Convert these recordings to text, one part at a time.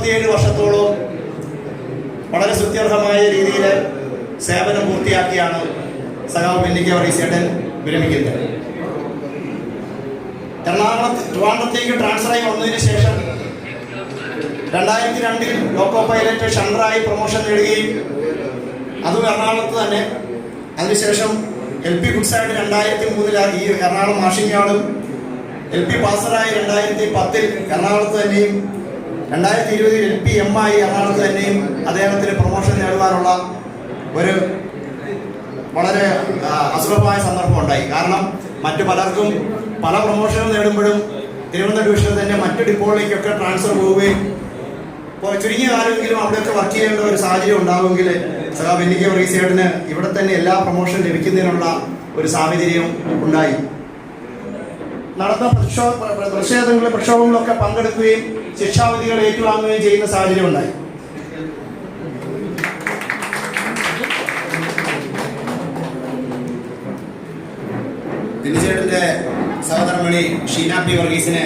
47 വർഷത്തോളം വളരെ സ്തുത്യർഹമായ രീതിയിൽ സേവനം പൂർത്തിയാക്കിയാണ് സഖാവ് പെന്നിക്ക വർഗീസേട്ടൻ വിരമിക്കുന്നത്. ട്രിവാൻഡ്രത്തേക്ക് ട്രാൻസ്ഫറായി വന്നതിന് ശേഷം 2002 ലോക്കോ പൈലറ്റ് ഷണ്ടറായി പ്രൊമോഷൻ നേടുകയും അതും എറണാകുളത്ത് തന്നെ. അതിനുശേഷം LP ഗുഡ്സായിട്ട് 2003 ഈ എറണാകുളം മാഷിംഗ് യാർഡും LP പാസറായി 2010 എറണാകുളത്ത് തന്നെയും 2020 LP M ആയി എറണാകുളത്ത് തന്നെയും അദ്ദേഹത്തിന് പ്രൊമോഷൻ നേടുവാനുള്ള ഒരു വളരെ അസുലഭമായ സന്ദർഭം ഉണ്ടായി. കാരണം മറ്റു പലർക്കും പല പ്രൊമോഷനും നേടുമ്പോഴും തിരുവനന്തപുരം ഡിവിഷനിൽ തന്നെ മറ്റ് ഡിപ്പോകളിലേക്കൊക്കെ ട്രാൻസ്ഫർ പോവുകയും ചുരുങ്ങിയ കാലമെങ്കിലും അവിടെയൊക്കെ വർക്ക് ചെയ്യേണ്ട ഒരു സാഹചര്യം ഉണ്ടാവുമെങ്കിൽ സഖാവ് പെന്നിക്ക വർഗീസേട്ടന് ഇവിടെ തന്നെ എല്ലാ പ്രൊമോഷൻ ലഭിക്കുന്നതിനുള്ള ഒരു സാഹചര്യം ഉണ്ടായി. നടന്ന പ്രക്ഷോഭങ്ങളിലൊക്കെ പങ്കെടുക്കുകയും ശിക്ഷാവിധികൾ ഏറ്റുവാങ്ങുകയും ചെയ്യുന്ന സാഹചര്യം ഉണ്ടായി. പെന്നിച്ചേട്ടന്റെ സഹധർമ്മിണി ഷീന പി വർഗീസിനെ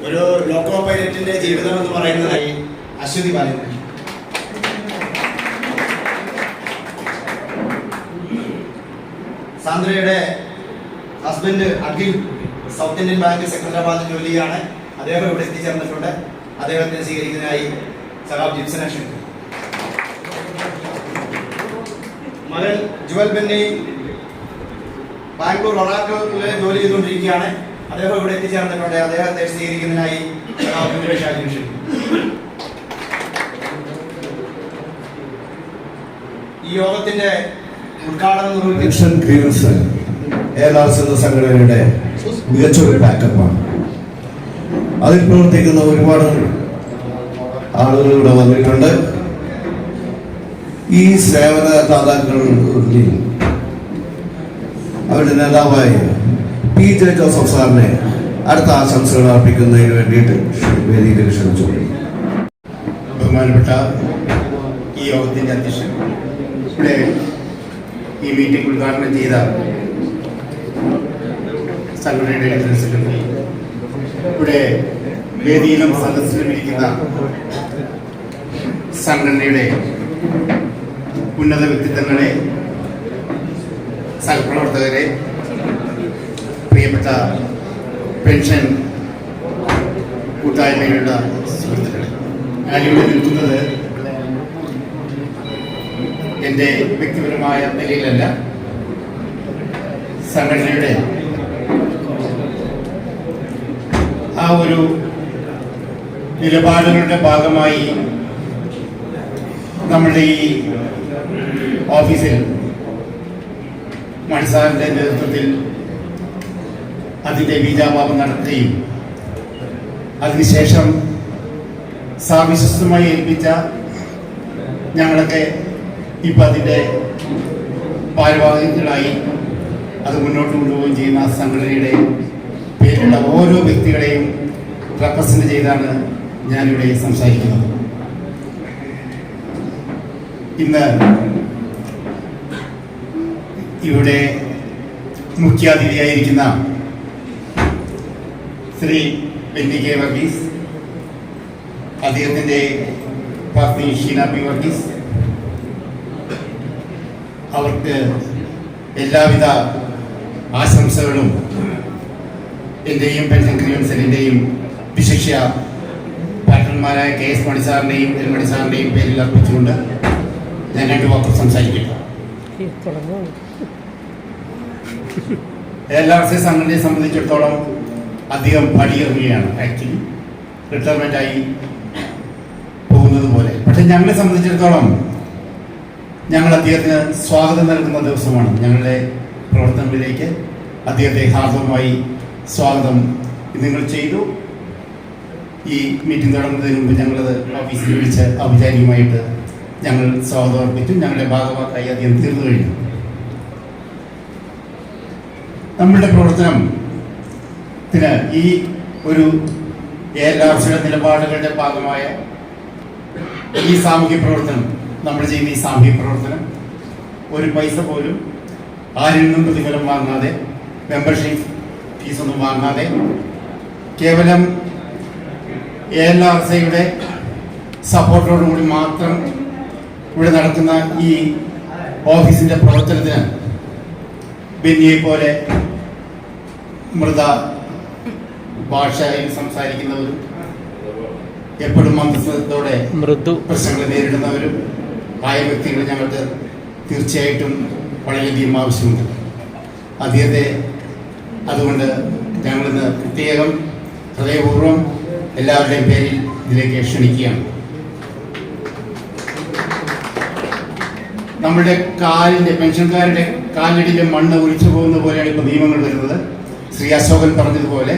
ഒരു ലോക്കോ പൈലറ്റിന്റെ ജീവിതം എന്ന് പറയുന്നതായി അശ്വതി പറയുന്നത്. സാന്ദ്രയുടെ husband Akhil South Indian Bank secretariat ജോലിയാണ്. അദ്ദേഹം ഇവിടെ എത്തിച്ചേർന്നിട്ടുണ്ട്. അദ്ദേഹത്തെ സ്വീകരിക്കുന്നതിനായി സഖാവ് ജിപ്സനെ ക്ഷണിക്കുന്നു. മകൻ ജുവൽ ബെന്നി ബാംഗ്ലൂർ ഒറാക്കിളിൽ ജോലി ചെയ്തുകൊണ്ടിരിക്കുകയാണ്. അദ്ദേഹം ഇവിടെ എത്തിച്ചേർന്നിട്ടുണ്ട്. അദ്ദേഹത്തെ സ്വീകരിക്കുന്നതിനായി ഈ യോഗത്തിന്റെ ഉദ്ഘാടനം എന്ന സംഘടനയുടെ മികച്ചൊരു പാക്കപ്പാണ്. അതിൽ പ്രവർത്തിക്കുന്ന ഒരുപാട് ആളുകൾ ഇവിടെ വന്നിട്ടുണ്ട്. ഈ സേവന ദാതാക്കളിൽ അവരുടെ നേതാവായ PJ ജോസഫ് സാറിനെ അടുത്ത ആശംസകൾ അർപ്പിക്കുന്നതിന് വേണ്ടിയിട്ട് വേദിയിൽ ക്ഷണിച്ചു. ബഹുമാനപ്പെട്ട ഈ യോഗത്തിന്റെ അധ്യക്ഷൻ, ഇവിടെ ഈ മീറ്റിംഗ് ഉദ്ഘാടനം ചെയ്ത സംഘടനയുടെ ജനറൽ സെക്രട്ടറി, ഇവിടെ വേദിയിലും സദസ്സിലും ഇരിക്കുന്ന സംഘടനയുടെ ഉന്നത വ്യക്തിത്വങ്ങളെ, സഹപ്രവർത്തകരെ, പ്രിയപ്പെട്ട പെൻഷൻ കൂട്ടായ്മയിലുള്ള സുഹൃത്തുക്കളെ, ഞാനിവിടെ നിൽക്കുന്നത് എൻ്റെ വ്യക്തിപരമായ നിലയിലല്ല, സംഘടനയുടെ ആ ഒരു നിലപാടുകളുടെ ഭാഗമായി നമ്മളുടെ ഈ ഓഫീസിൽ മണിസാറിൻ്റെ നേതൃത്വത്തിൽ അതിൻ്റെ ബീജാപാപം നടത്തുകയും അതിനുശേഷം സാവിശ്വസ്തമായി ഏൽപ്പിച്ച ഞങ്ങളൊക്കെ ഇപ്പം അതിൻ്റെ ഭാരവാഹികളായി അത് മുന്നോട്ട് കൊണ്ടുപോവുകയും ചെയ്യുന്ന സംഘടനയുടെ പേരിലുള്ള ഓരോ വ്യക്തികളെയും റെപ്രസെൻ്റ് ചെയ്താണ് ഞാനിവിടെ സംസാരിക്കുന്നത്. ഇന്ന് ഇവിടെ മുഖ്യാതിഥിയായിരിക്കുന്ന ശ്രീ പെന്നിക്ക വർഗീസ്, അദ്ദേഹത്തിൻ്റെ പത്നി ഷീന പി വർഗീസ്, അവർക്ക് എല്ലാവിധ ആശംസകളും എൻ്റെയും പെൻഷൻ ക്രിയൻസിൻ്റെയും വിശിഷ്യ പാർട്ട്ണർമാരായ KS മണിസാറിൻ്റെയും എൽ മണിസാറിൻ്റെയും പേരിൽ അർപ്പിച്ചുകൊണ്ട് ഞാൻ 2 വാക്ക് സംസാരിക്കട്ടെ. LRC സംഘടനയെ സംബന്ധിച്ചിടത്തോളം അധികം പടിയേറുകയാണ്. ആക്ച്വലി റിട്ടയർമെൻ്റായി പോകുന്നത് പോലെ. പക്ഷെ ഞങ്ങളെ സംബന്ധിച്ചിടത്തോളം ഞങ്ങൾ അദ്ദേഹത്തിന് സ്വാഗതം നൽകുന്ന ദിവസമാണ്. ഞങ്ങളുടെ പ്രവർത്തനങ്ങളിലേക്ക് അദ്ദേഹത്തെ ഹാർദവമായി സ്വാഗതം നിങ്ങൾ ചെയ്തു. ഈ മീറ്റിംഗ് തുടങ്ങുന്നതിന് മുമ്പ് ഞങ്ങളത് ഓഫീസിൽ വിളിച്ച് ഔപചാരികമായിട്ട് ഞങ്ങൾ സ്വാഗതം അർപ്പിച്ചു. ഞങ്ങളുടെ ഭാഗമാക്കായി അദ്ദേഹം തീർന്നു കഴിഞ്ഞു. നമ്മളുടെ പ്രവർത്തനത്തിന് ഈ ഒരു LRCയുടെ നിലപാടുകളുടെ ഭാഗമായ ഈ സാമൂഹ്യ പ്രവർത്തനം, നമ്മൾ ചെയ്യുന്ന ഈ സാമൂഹ്യ പ്രവർത്തനം ഒരു പൈസ പോലും ആരിൽ നിന്നും പ്രതിഫലം വാങ്ങാതെ മെമ്പർഷിപ്പ് ഫീസൊന്നും വാങ്ങാതെ കേവലം ALRCയുടെ സപ്പോർട്ടോടുകൂടി മാത്രം ഇവിടെ നടക്കുന്ന ഈ ഓഫീസിൻ്റെ പ്രവർത്തനത്തിന് ബെന്നിയെ പോലെ മൃത ഭാഷയിൽ സംസാരിക്കുന്നവരും എപ്പോഴും മന്ദസ്വരത്തോടെ മൃദു പ്രശ്നങ്ങൾ നേരിടുന്നവരും ആയ വ്യക്തികൾ ഞങ്ങൾക്ക് തീർച്ചയായിട്ടും വളരെയധികം ആവശ്യമുണ്ട്. അദ്ദേഹത്തെ അതുകൊണ്ട് ഞങ്ങളിന്ന് പ്രത്യേകം ഹൃദയപൂർവ്വം എല്ലാവരുടെയും പേരിൽ ഇതിലേക്ക് ക്ഷണിക്കുകയാണ്. നമ്മുടെ കാലിൻ്റെ പെൻഷൻകാരുടെ കാലിടിയിലെ മണ്ണ് ഒഴിച്ചു പോകുന്ന പോലെയാണ് ഇപ്പോൾ നിയമങ്ങൾ വരുന്നത്. ശ്രീ അശോകൻ പറഞ്ഞതുപോലെ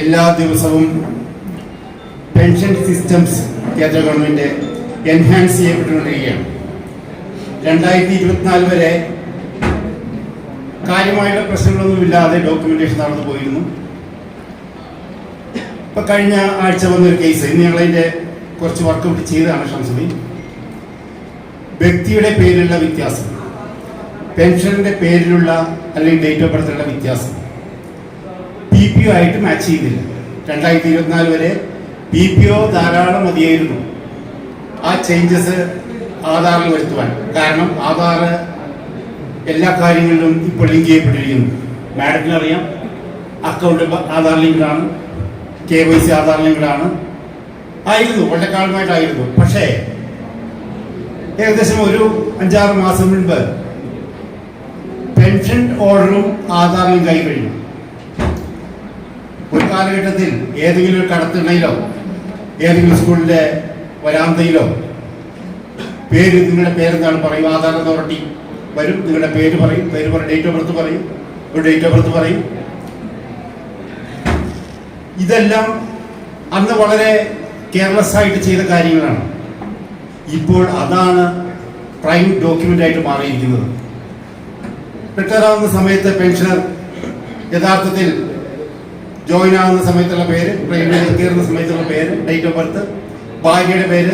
എല്ലാ ദിവസവും പെൻഷൻ സിസ്റ്റംസ് കേന്ദ്ര ഗവൺമെൻറ് എൻഹാൻസ് ചെയ്യപ്പെട്ടുകൊണ്ടിരിക്കുകയാണ്. 2024 വരെ കാര്യമായുള്ള പ്രശ്നങ്ങളൊന്നുമില്ലാതെ ഡോക്യുമെന്റേഷൻ നടന്നു പോയിരുന്നു. ഇപ്പൊ കഴിഞ്ഞ ആഴ്ച വന്നൊരു കേസ്, ഇന്ന് ഞങ്ങളതിൻ്റെ കുറച്ച് വർക്കൗട്ട് ചെയ്തതാണ് ഷംസുദ്ദീൻ. വ്യക്തിയുടെ പേരിലുള്ള വ്യത്യാസം, പെൻഷന്റെ പേരിലുള്ള അല്ലെങ്കിൽ ഡേറ്റ് ഓഫ് ബർത്തിലുള്ള വ്യത്യാസം PPO ആയിട്ട് മാച്ച് ചെയ്തില്ല. 2024 വരെ PPO ധാരാളം മതിയായിരുന്നു ആ ചേഞ്ചസ് ആധാറിൽ വരുത്തുവാൻ. കാരണം ആധാർ എല്ലാ കാര്യങ്ങളിലും ഇപ്പോൾ ലിങ്ക് ചെയ്യപ്പെട്ടിരിക്കുന്നു. മാഡത്തിന് അറിയാം, അക്കൗണ്ട് ആധാർ ലിങ്ക്ഡാണ്, KYC ആധാർ ലിങ്ക്ഡാണ് ആയിരുന്നു, വളരെ കാലമായിട്ടായിരുന്നു. പക്ഷേ ഏകദേശം ഒരു 5-6 മാസം മുൻപ് പെൻഷൻ ഓർഡറും ആധാർ ലിങ്കായി കഴിഞ്ഞു. ഒരു കാലഘട്ടത്തിൽ ഏതെങ്കിലും ഒരു കടത്തിണ്ണയിലോ ഏതെങ്കിലും സ്കൂളിന്റെ വരാന്തയിലോ പേര്, നിങ്ങളുടെ പേരെന്താണ് പറയും, ആധാർ അതോറിറ്റി വരും, നിങ്ങളുടെ പേര് പറയും, ഡേറ്റ് ഓഫ് ബർത്ത് പറയും, ഒരു ഡേറ്റ് ഓഫ് ബർത്ത് പറയും. ഇതെല്ലാം അന്ന് വളരെ കെയർലെസ് ആയിട്ട് ചെയ്ത കാര്യങ്ങളാണ്. ഇപ്പോൾ അതാണ് പ്രൈം ഡോക്യുമെന്റ് ആയിട്ട് മാറിയിരിക്കുന്നത്. റിട്ടയർ ആവുന്ന സമയത്ത് പെൻഷനർ യഥാർത്ഥത്തിൽ ജോയിൻ ആവുന്ന സമയത്തുള്ള പേര്, ട്രെയിനിൽ കയറുന്ന സമയത്തുള്ള പേര്, ഡേറ്റ് ഓഫ് ബർത്ത്, ഭാര്യയുടെ പേര്,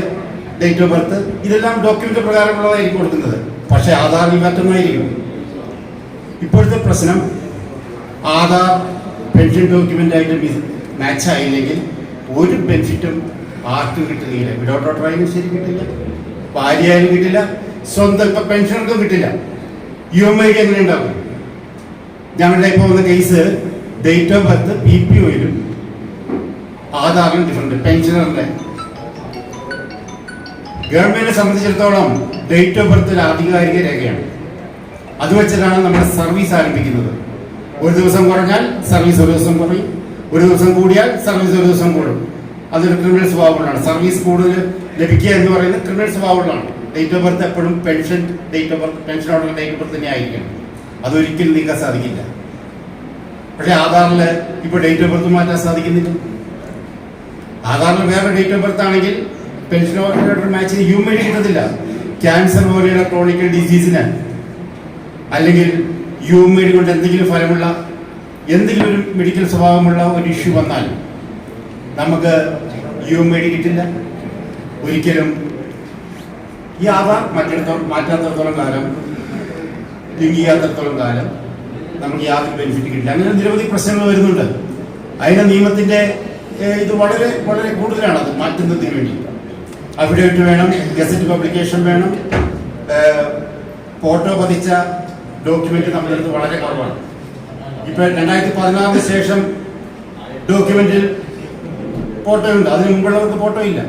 ഡേറ്റ് ഓഫ് ബർത്ത്, ഇതെല്ലാം ഡോക്യുമെന്റ് പ്രകാരമുള്ളതായിരിക്കും കൊടുക്കുന്നത്. പക്ഷെ ആധാറിൽ മറ്റൊന്നായിരിക്കും. ഇപ്പോഴത്തെ പ്രശ്നം ആധാർ പെൻഷൻ ഡോക്യുമെന്റ് ആയിട്ട് മാച്ച് ആയില്ലെങ്കിൽ ഒരു ബെനിഫിറ്റും ആർക്കും കിട്ടുകയില്ല. വിഡൗട്ട് ഓട്ടറായാലും ശരി കിട്ടില്ല, ഭാര്യയായാലും കിട്ടില്ല, സ്വന്തം ഇപ്പൊ പെൻഷനർക്കും കിട്ടില്ല. UMI എങ്ങനെ ഉണ്ടാകും? ഞങ്ങളുടെ ഇപ്പോൾ വന്ന കേസ് ഡേറ്റ് ഓഫ് ബർത്ത് PPOയിലും ആധാറിലും ഡിഫറൻറ്റ്. പെൻഷനറിന്റെ ഗവൺമെന്റിനെ സംബന്ധിച്ചിടത്തോളം ഡേറ്റ് ഓഫ് ബർത്ത് ഒരു ആധികാരിക രേഖയാണ്. അത് വെച്ചിട്ടാണ് നമ്മൾ സർവീസ് ആരംഭിക്കുന്നത്. ഒരു ദിവസം കുറഞ്ഞാൽ സർവീസ് ഒരു ദിവസം കുറയും, ഒരു ദിവസം കൂടിയാൽ സർവീസ് ഒരു ദിവസം കൂടും. അതൊരു ക്രിമിനൽ സ്വഭാവമുള്ളതാണ്. സർവീസ് കൂടുതൽ ലഭിക്കുക എന്ന് പറയുന്നത് ക്രിമിനൽ സ്വഭാവമുള്ളതാണ്. ഡേറ്റ് ഓഫ് ബർത്ത് എപ്പോഴും pension date of birth, pension order date of birth തന്നെ ആയിരിക്കണം. അതൊരിക്കലും നീക്കാൻ സാധിക്കില്ല. പക്ഷെ ആധാറിൽ ഇപ്പോൾ ഡേറ്റ് ഓഫ് ബർത്ത് മാറ്റാൻ സാധിക്കുന്നില്ല. ആധാറിൽ വേറെ ഡേറ്റ് ഓഫ് ബർത്ത് ആണെങ്കിൽ പെൻഷൻ ഓർഡർ മാച്ചിന് UMI കിട്ടത്തില്ല. ക്യാൻസർ പോലെയുള്ള ക്രോണിക്കൽ ഡിസീസിന് അല്ലെങ്കിൽ UMI കൊണ്ട് എന്തെങ്കിലും ഫലമുള്ള എന്തെങ്കിലും ഒരു മെഡിക്കൽ സ്വഭാവമുള്ള ഒരു ഇഷ്യൂ വന്നാൽ നമുക്ക് UMI കിട്ടില്ല. ഒരിക്കലും ഈ ആധാർ മാറ്റാത്തടത്തോളം കാലം, ലിങ്ക് ചെയ്യാത്തടത്തോളം കാലം നമുക്ക് യാതൊരു ബെനിഫിറ്റ് കിട്ടില്ല. അങ്ങനെ നിരവധി പ്രശ്നങ്ങൾ വരുന്നുണ്ട്. അതിന് നിയമത്തിന്റെ ഇത് വളരെ വളരെ കൂടുതലാണ്. അത് മാറ്റുന്നതിന് വേണ്ടി അഫിഡവിറ്റ് വേണം, ഗസറ്റ് പബ്ലിക്കേഷൻ വേണം, ഫോട്ടോ പതിച്ച ഡോക്യുമെന്റ് നമ്മുടെ അടുത്ത് വളരെ കുറവാണ്. ഇപ്പൊ 2016 ശേഷം ഡോക്യുമെന്റിൽ ഫോട്ടോ ഉണ്ട്, അതിന് മുമ്പുള്ളവർക്ക് ഫോട്ടോ ഇല്ല.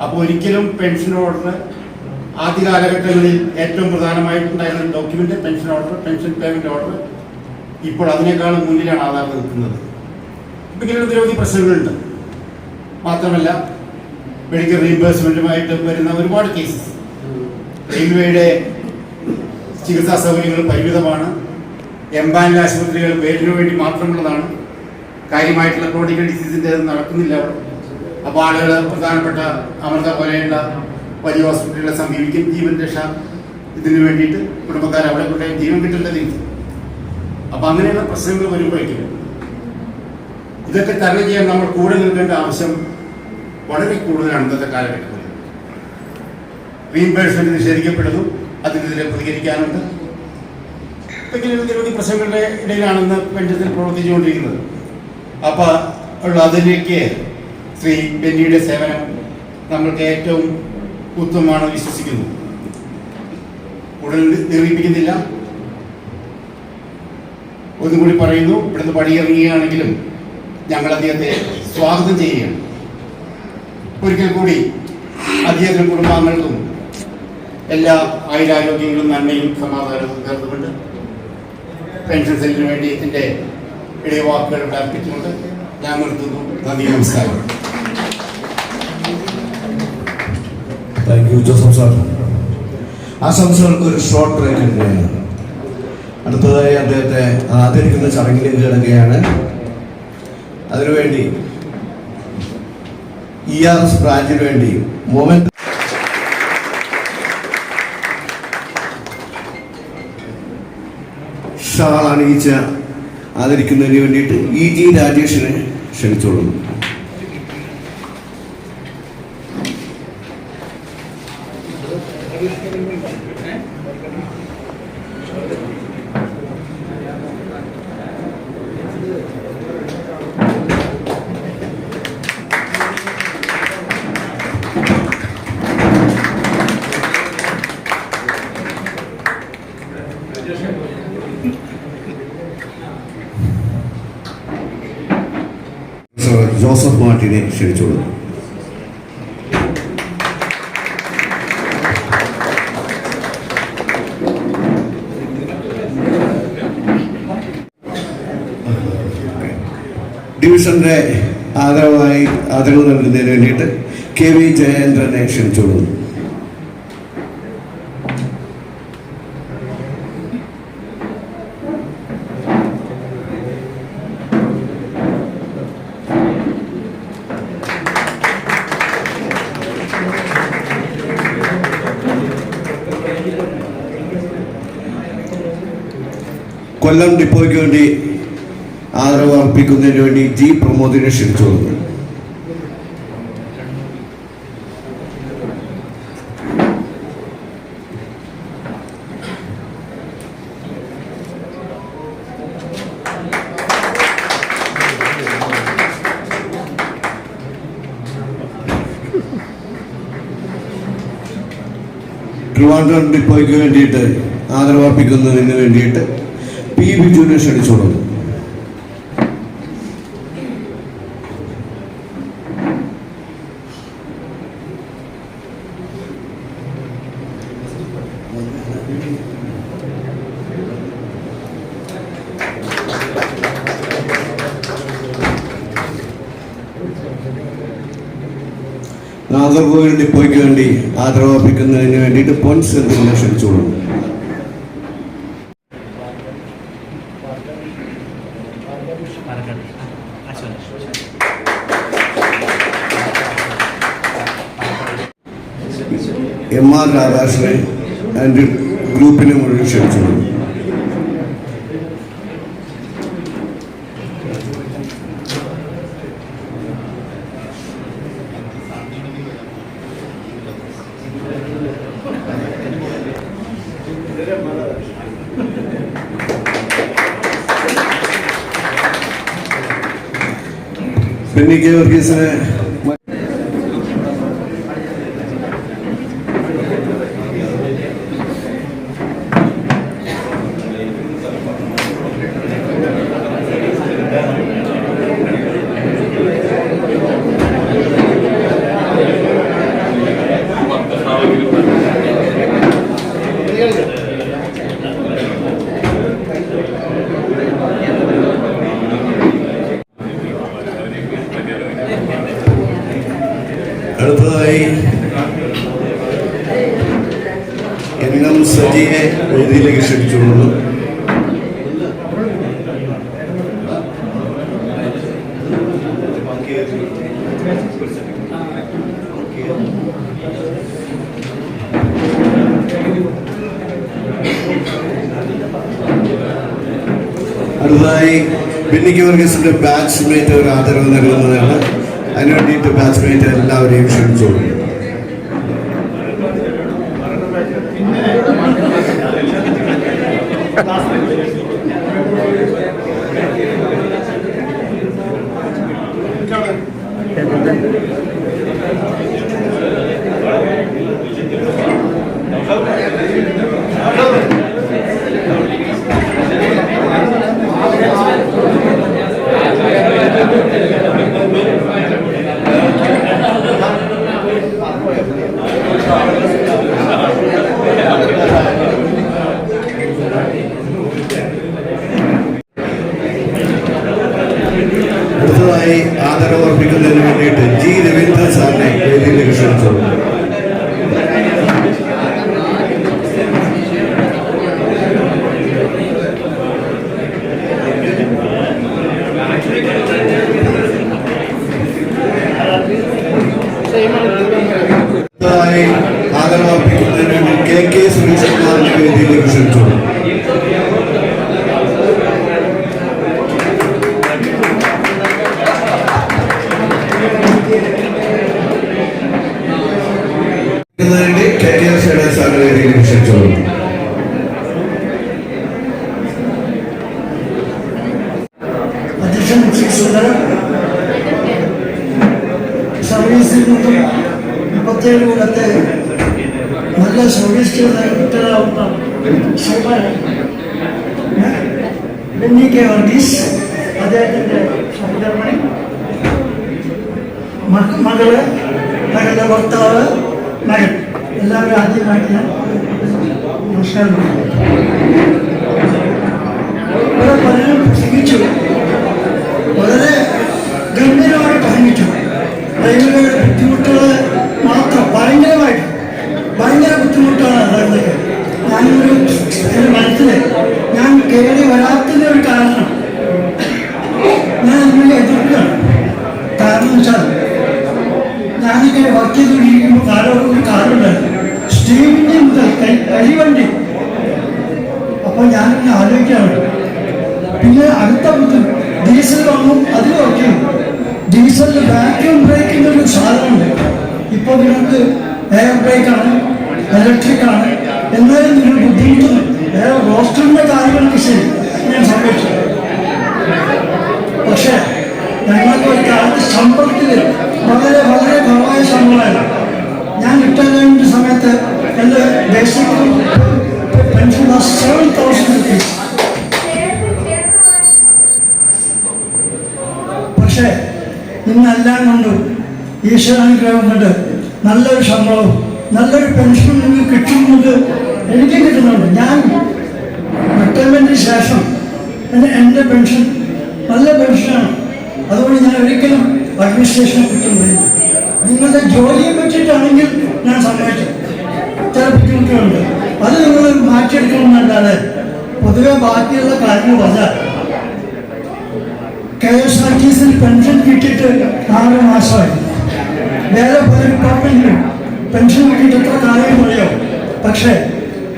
അപ്പോൾ ഒരിക്കലും പെൻഷൻ ഓർഡർ ആദ്യ കാലഘട്ടങ്ങളിൽ ഏറ്റവും പ്രധാനമായിട്ടുണ്ടായിരുന്ന document pension order, pension payment order. ഇപ്പോൾ അതിനേക്കാളും മുന്നിലാണ് ആധാർ നിൽക്കുന്നത്. ഇങ്ങനെ നിരവധി പ്രശ്നങ്ങളുണ്ട്. മാത്രമല്ല മെഡിക്കൽ റീഇംബേഴ്സ്മെന്റുമായിട്ട് വരുന്ന ഒരുപാട് കേസസ്. റെയിൽവേയുടെ ചികിത്സാ സൗകര്യങ്ങൾ പരിമിതമാണ്. എംപാനൽ ആശുപത്രികൾ പേരിനു വേണ്ടി മാത്രമുള്ളതാണ്. കാര്യമായിട്ടുള്ള ക്രോണിക്കൽ ഡിസീസിൻ്റെ നടക്കുന്നില്ല അവിടെ. അപ്പോൾ ആളുകൾ പ്രധാനപ്പെട്ട അമൃത പോലെയുള്ള വലിയ ഹോസ്പിറ്റലുകളെ സമീപിക്കും. ജീവൻ രക്ഷ ഇതിനു വേണ്ടിയിട്ട് കുടുംബക്കാർ അവിടെ കൊണ്ടേ ജീവൻ കിട്ടേണ്ടതില്ല. അപ്പം അങ്ങനെയുള്ള പ്രശ്നങ്ങൾ വരുമ്പോഴേക്കും ഇതൊക്കെ തരണം ചെയ്യാൻ നമ്മൾ കൂടെ നിൽക്കേണ്ട ആവശ്യം വളരെ കൂടുതലാണ് ഇന്നത്തെ കാലഘട്ടത്തിൽ. റീഇംബേഴ്സ്മെന്റ് നിഷേധിക്കപ്പെടുന്നു, അതിനെതിരെ പ്രതികരിക്കാനുണ്ട്. നിരവധി പ്രശ്നങ്ങളുടെ ഇടയിലാണെന്ന് പെൻഷനിൽ പ്രവർത്തിച്ചുകൊണ്ടിരിക്കുന്നത്. അപ്പോൾ ഉള്ള അതിലേക്ക് ശ്രീ ബെന്നിയുടെ സേവനം നമ്മൾക്ക് ഏറ്റവും ഉത്തമമാണെന്ന് വിശ്വസിക്കുന്നു. കൂടുതൽ ദീർഘിപ്പിക്കുന്നില്ല. ഒന്നുകൂടി പറയുന്നു, ഇവിടുന്ന് പടിയിറങ്ങുകയാണെങ്കിലും ഞങ്ങൾ അദ്ദേഹത്തെ സ്വാഗതം ചെയ്യുകയാണ്. ഒരിക്കൽ കൂടി അദ്ദേഹത്തിനും കുടുംബാംഗങ്ങൾക്കും എല്ലാ ആയുരാരോഗ്യങ്ങളും നന്മയും സമാധാനവും നേർന്നുകൊണ്ട് പെൻഷൻ സെല്ലിന് വേണ്ടി എൻ്റെ ഇടവാക്കുകൾ അർപ്പിച്ചുകൊണ്ട് ഞാൻ നിർത്തുന്നു. നന്ദി, നമസ്കാരം. Thank you Joseph sir. ആശംസകൾക്ക് ഒരു ഷോർട്ട് ബ്രേക്ക് എടുക്കുകയാണ്. അടുത്തതായി അദ്ദേഹത്തെ ആദരിക്കുന്ന ചടങ്ങിലേക്ക് കിടക്കുകയാണ്. അതിനുവേണ്ടി ERS ബ്രാഞ്ചിന് വേണ്ടി മൊമെന്റ് ഷാൾ അണിയിച്ച് ആദരിക്കുന്നതിന് വേണ്ടിയിട്ട് EG രാജേഷിനെ ക്ഷണിച്ചോളുന്നു. ജോസഫ് മാർട്ടിനെ ക്ഷണിച്ചോളൂ. ഡിവിഷന്റെ ആദരവ് നൽകുന്നതിന് വേണ്ടിയിട്ട് KV ജയേന്ദ്രനെ ക്ഷണിച്ചോളൂ. കൊല്ലം ഡിപ്പോയ്ക്ക് വേണ്ടി ആദരവ് അർപ്പിക്കുന്നതിന് വേണ്ടി G പ്രമോദിനെ ക്ഷണിച്ചോളുന്നു. ട്രിവാൻഡ്രം ഡിപ്പോയ്ക്ക് വേണ്ടിയിട്ട് ആദരവ് അർപ്പിക്കുന്നതിന് വേണ്ടിയിട്ട് P ബിജുവിനെ ക്ഷണിച്ചോളുന്നു. നാഗർകോവിൽ ഡിപ്പോയ്ക്ക് വേണ്ടി ആദരവ് അർപ്പിക്കുന്നതിന് വേണ്ടിയിട്ട് പൊൻ സെന്തിലിനെ ക്ഷണിച്ചോളുന്നു. MR രാധാകൃഷ്ണനെ ആൻഡ് ഗ്രൂപ്പിനെ മുഴുവൻ ക്ഷണിച്ചോളുന്നു. ബെന്നി കെ വർഗീസിനെ അടുത്തതായി NM സജിയെ വേദിയിലേക്ക് ക്ഷണിച്ചുകൊള്ളുന്നു. അടുത്തതായി ബെന്നി കെ വർഗീസിന്റെ ബാച്ച്മേറ്റ് ഒരു ആദരവ് നൽകുന്നതാണ്. അതിനു വേണ്ടിയിട്ട് ബാച്ച്മേറ്റ് എല്ലാവരെയും ക്ഷണിച്ചോളൂ. ആദരവർപ്പിക്കുന്നതിന് വേണ്ടിയിട്ട് ജി രവീന്ദ്രൻ സാറിനെ വേദിയിലേക്ക് ക്ഷണിച്ചോളൂ. ആദരവർപ്പിക്കുന്നതിന് വേണ്ടി KK സുരേഷ് കുമാറിനെ വേദിയിലേക്ക് ക്ഷണിച്ചോളൂ. KK സുരേഷ് സാറിനെ വേദിയിലേക്ക് ക്ഷണിച്ചോളൂ. അധ്യക്ഷൻ ശ്രീ സുന്ദരം, സർവീസിൽ നിന്നും 37 കൊല്ലത്തെ നല്ല സർവീസ് ചെയ്ത റിട്ടയറാവുന്ന ബെന്നി കെ വർഗീസ്, അദ്ദേഹത്തിൻ്റെ സഹധർമ്മി, മകള്, മകളുടെ ഭർത്താവ്, മകൻ, എല്ലാവരും ആദ്യമായിട്ട് ഞാൻ നമസ്കാരം. ഇവിടെ പലരും പ്രസംഗിച്ചു, വളരെ ഗംഭീരമായി പ്രസംഗിച്ചു. റെയിൽവേയുടെ ബുദ്ധിമുട്ടുകൾ മാത്രം ഭയങ്കര ബുദ്ധിമുട്ടാണ് അതായത്. ഞാനൊരു എൻ്റെ മനസ്സിൽ ഞാൻ കയറി വരാത്തതിൻ്റെ ഒരു കാരണം ഞാൻ അതിനെ എതിർക്കുകയാണ്. കാരണം വെച്ചാൽ ഞാനൊക്കെ വർക്ക് ചെയ്തുകൊണ്ടിരിക്കുമ്പോൾ ഒരു കാറുണ്ടായിരുന്നു, സ്റ്റീമിൻ്റെ മുതൽ കരിവണ്ടി. അപ്പോൾ ഞാനിങ്ങനെ ആലോചിക്കാറുണ്ട്, പിന്നെ അടുത്ത ഡീസൽ വാങ്ങും, അതിൽ വർക്ക് ചെയ്യും. ഡീസലിൽ വാക്യൂം ബ്രേക്കിൻ്റെ ഒരു സാധനമുണ്ട്. ഇപ്പോൾ നിങ്ങൾക്ക് എയർ ബ്രേക്കാണ്, ഇലക്ട്രിക്കാണ്, എന്നാലും നിങ്ങൾ ബുദ്ധിമുട്ടുന്നു. റോസ്റ്ററിൻ്റെ കാര്യങ്ങളൊക്കെ ശരി ഞാൻ സംഭവിച്ചു. പക്ഷേ ഞങ്ങൾക്ക് ഒരു കാലത്ത് ശമ്പളത്തിൽ വളരെ കുറവായ ശമ്പളമായിരുന്നു. ഞാൻ റിട്ടയർമെൻറ്റ് സമയത്ത് എൻ്റെ ബേസിക് പെൻഷൻ 7,000 rupees. പക്ഷേ ഇന്നെല്ലാം കൊണ്ടും ഈശ്വരാനുഗ്രഹം കൊണ്ട് നല്ലൊരു ശമ്പളവും നല്ലൊരു പെൻഷനും നിങ്ങൾക്ക് കിട്ടുന്നത് എനിക്കും കിട്ടുന്നുണ്ട്. ഞാൻ റിട്ടയർമെൻറ്റിന് ശേഷം എൻ്റെ പെൻഷൻ നല്ല പെൻഷനാണ്. അതുകൊണ്ട് ഞാൻ ഒരിക്കലും അഡ്മിനിസ്ട്രേഷനെ കിട്ടുന്നില്ല. നിങ്ങളുടെ ജോലിയെ പറ്റിയിട്ടാണെങ്കിൽ ഞാൻ സമ്മതിച്ചു, ചില ബുദ്ധിമുട്ടുകളുണ്ട്, അത് നിങ്ങൾ മാറ്റിയെടുക്കണമെന്നല്ലാതെ പൊതുവെ ബാക്കിയുള്ള കാര്യങ്ങൾ പറഞ്ഞാൽ KSRTC പെൻഷൻ കിട്ടിയിട്ട് 4 മാസമായി. വേറെ പല ഡിപ്പാർട്ട്മെൻറ്റിലും പെൻഷൻ കിട്ടിയിട്ട് എത്ര കാലം അറിയോ. പക്ഷേ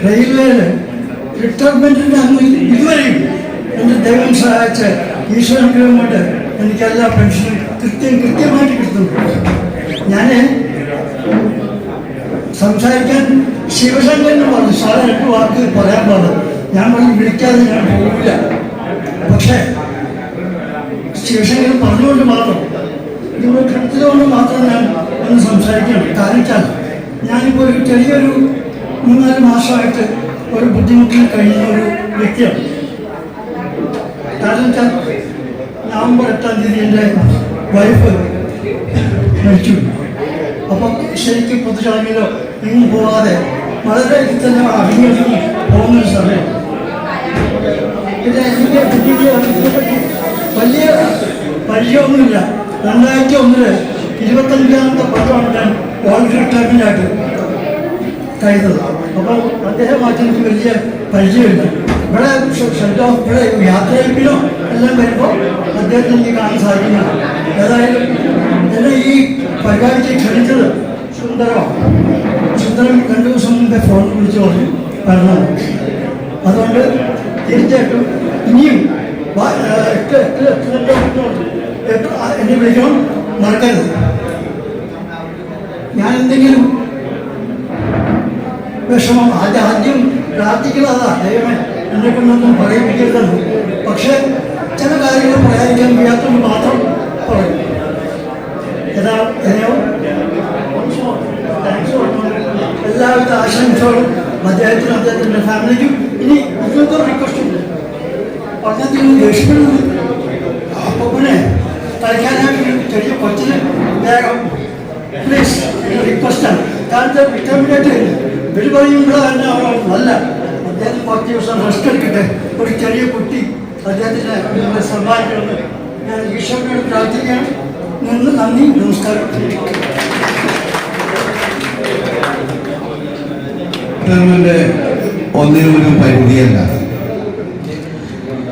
റെയിൽവേയിൽ റിട്ടയർമെൻറ്റിൻ്റെ അന്ന് ഇതുവരെയും എൻ്റെ ദൈവം സഹായിച്ച് ഈശ്വരനുഗ്രഹം കൊണ്ട് എനിക്കെല്ലാ പെൻഷനും കൃത്യമായിട്ട് കിട്ടുന്നു. ഞാൻ സംസാരിക്കാൻ ശിവശങ്കരൻ പറഞ്ഞു, സാറ് 2 വാക്ക് പറയാൻ പാടില്ല. ഞാൻ പറഞ്ഞു വിളിക്കാതെ ഞാൻ പോകില്ല. പക്ഷേ ശിവശങ്കരൻ പറഞ്ഞുകൊണ്ട് മാത്രം, നിങ്ങൾ കൃത്യതുകൊണ്ട് മാത്രം ഞാൻ ഒന്ന് സംസാരിക്കണം. കാരണം വെച്ചാൽ ഞാനിപ്പോൾ ഒരു ചെറിയൊരു 3-4 മാസമായിട്ട് ഒരു ബുദ്ധിമുട്ടിൽ കഴിയുന്ന ഒരു വ്യക്തിയാണ്. കാരണം വെച്ചാൽ നവംബർ 8-ാം തീയതി എൻ്റെ വൈഫ് മരിച്ചു. അപ്പം ശരിക്കും പൊതുചടങ്ങിലോ എങ്ങും പോകാതെ വളരെ തന്നെ അഭിനയിച്ച് പോകുന്നൊരു സമയം. പിന്നെ എനിക്ക് ഇതിനെപ്പറ്റി വലിയ പരിചയമൊന്നുമില്ല. 2001 25ാമത്തെ പത്രമാണ് ഞാൻ വോളണ്ടറി റിട്ടയർമെൻ്റായിട്ട് കഴിയുന്നത്. അപ്പം അദ്ദേഹമായിട്ട് എനിക്ക് വലിയ പരിചയമില്ല. ഇവിടെ ഇവിടെ യാത്രയിലോ എല്ലാം വരുമ്പോൾ അദ്ദേഹത്തിന് എനിക്ക് കാണാൻ സാധിക്കുന്നില്ല. ഏതായാലും എന്നെ ഈ പരിപാടിക്ക് ക്ഷണിച്ചത് സുന്ദരമാണ്. സുന്ദരം 2 ദിവസം മുമ്പേ ഫോൺ വിളിച്ച് പറഞ്ഞു. അതുകൊണ്ട് തീർച്ചയായിട്ടും ഇനിയും എന്നെ വിളിക്കണം, മറക്കരുത്. ഞാൻ എന്തെങ്കിലും വിഷമം ആദ്യം പ്രാർത്ഥിക്കുന്നതാ, ദൈവമേ എന്നെ കൊണ്ടൊന്നും പറയിപ്പിക്കരുതെന്ന്. പക്ഷേ ചില കാര്യങ്ങൾ പറയാതിരിക്കാൻ വയ്യാത്തതുകൊണ്ട് മാത്രം പറയും. എല്ലാവിധ ആശംസകളും അദ്ദേഹത്തിൻ്റെ ഫാമിലിക്കും. ഇനി ഇന്നത്തെ റിക്വസ്റ്റ് ഉണ്ട്, പറഞ്ഞതിന് ദേഷ്യപ്പെടുന്നത് അപ്പനെ തയ്ക്കാനായിട്ട് ചെറിയ കൊച്ചിന് വേഗം പ്ലീസ് റിക്വസ്റ്റാണ്. കാരണം റിട്ടയർമെൻറ്റ് ഇവർ പറയുമ്പോൾ തന്നെ നല്ല അദ്ദേഹത്തിന് 10 ദിവസം റെസ്റ്റ് എടുക്കട്ടെ. ഒരു ചെറിയ കുട്ടി അദ്ദേഹത്തിന് സമ്മാനിക്കണമെന്ന് ഞാൻ ഈശ്വരനോട് പ്രാർത്ഥിക്കുകയാണ്. നന്ദി, നമസ്കാരം. റിട്ടയർമെന്റ് ഒന്നിനും ഒരു പരിധിയല്ല.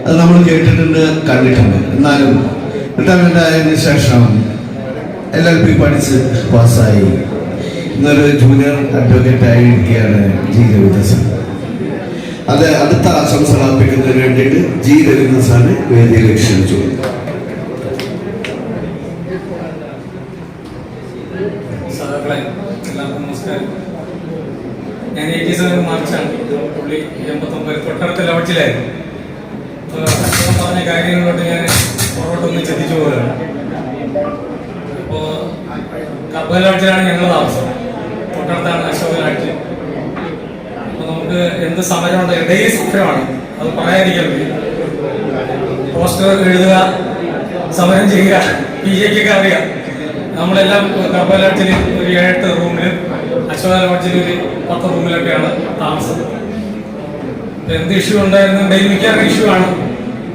അത് നമ്മൾ കേട്ടിട്ടുണ്ട്, കണ്ടിട്ടുണ്ട്. എന്നാലും റിട്ടയർമെന്റ് ആയതിനു ശേഷം LLB പഠിച്ച് പാസ്സായി ഇന്നൊരു ജൂനിയർ അഡ്വക്കേറ്റ് ആയിരിക്കുകയാണ് ജി രവീന്ദ്രൻ സാർ. അത് അടുത്ത ആശംസകൾ അർപ്പിക്കുന്നതിന് വേണ്ടിയിട്ട് ജി രവീന്ദ്രൻ സാറിനെ വേദിയിലേക്ക് ക്ഷണിച്ചു. എല്ലാവർക്കും നമസ്കാരം. ഞാൻ 87 മാർച്ചാണ്. പുള്ളി 89 തൊട്ടടുത്ത ലവച്ചിലായിരുന്നു. അദ്ദേഹം പറഞ്ഞ കാര്യങ്ങളിലോട്ട് ഞാൻ പുറകോട്ടൊന്ന് ചിന്തിച്ചു പോവുകയാണ്. അപ്പോൾ കപ്പൽ ലോഡ്ജിലാണ് ഞങ്ങൾ താമസം. തൊട്ടടുത്താണ് അശോക ലോഡ്ജ്. അപ്പോൾ നമുക്ക് എന്ത് സമരമുണ്ട്, ഇടയിൽ സമരമാണ്, അത് പറയാതിരിക്കാൻ പറ്റും. പോസ്റ്റർ എഴുതുക, സമരം ചെയ്യുക, PJക്കൊക്കെ അറിയാം. നമ്മളെല്ലാം കപ്പൽ ലോഡ്ജിൽ ഒരു 7-8 റൂമിലും അശോക ലോഡ്ജിൽ ഒരു 10 റൂമിലൊക്കെയാണ് താമസം. എന്ത് ഇഷ്യൂ ഉണ്ടായിരുന്നുണ്ടെങ്കിൽ മിക്കവാറും ഇഷ്യൂ ആണ്.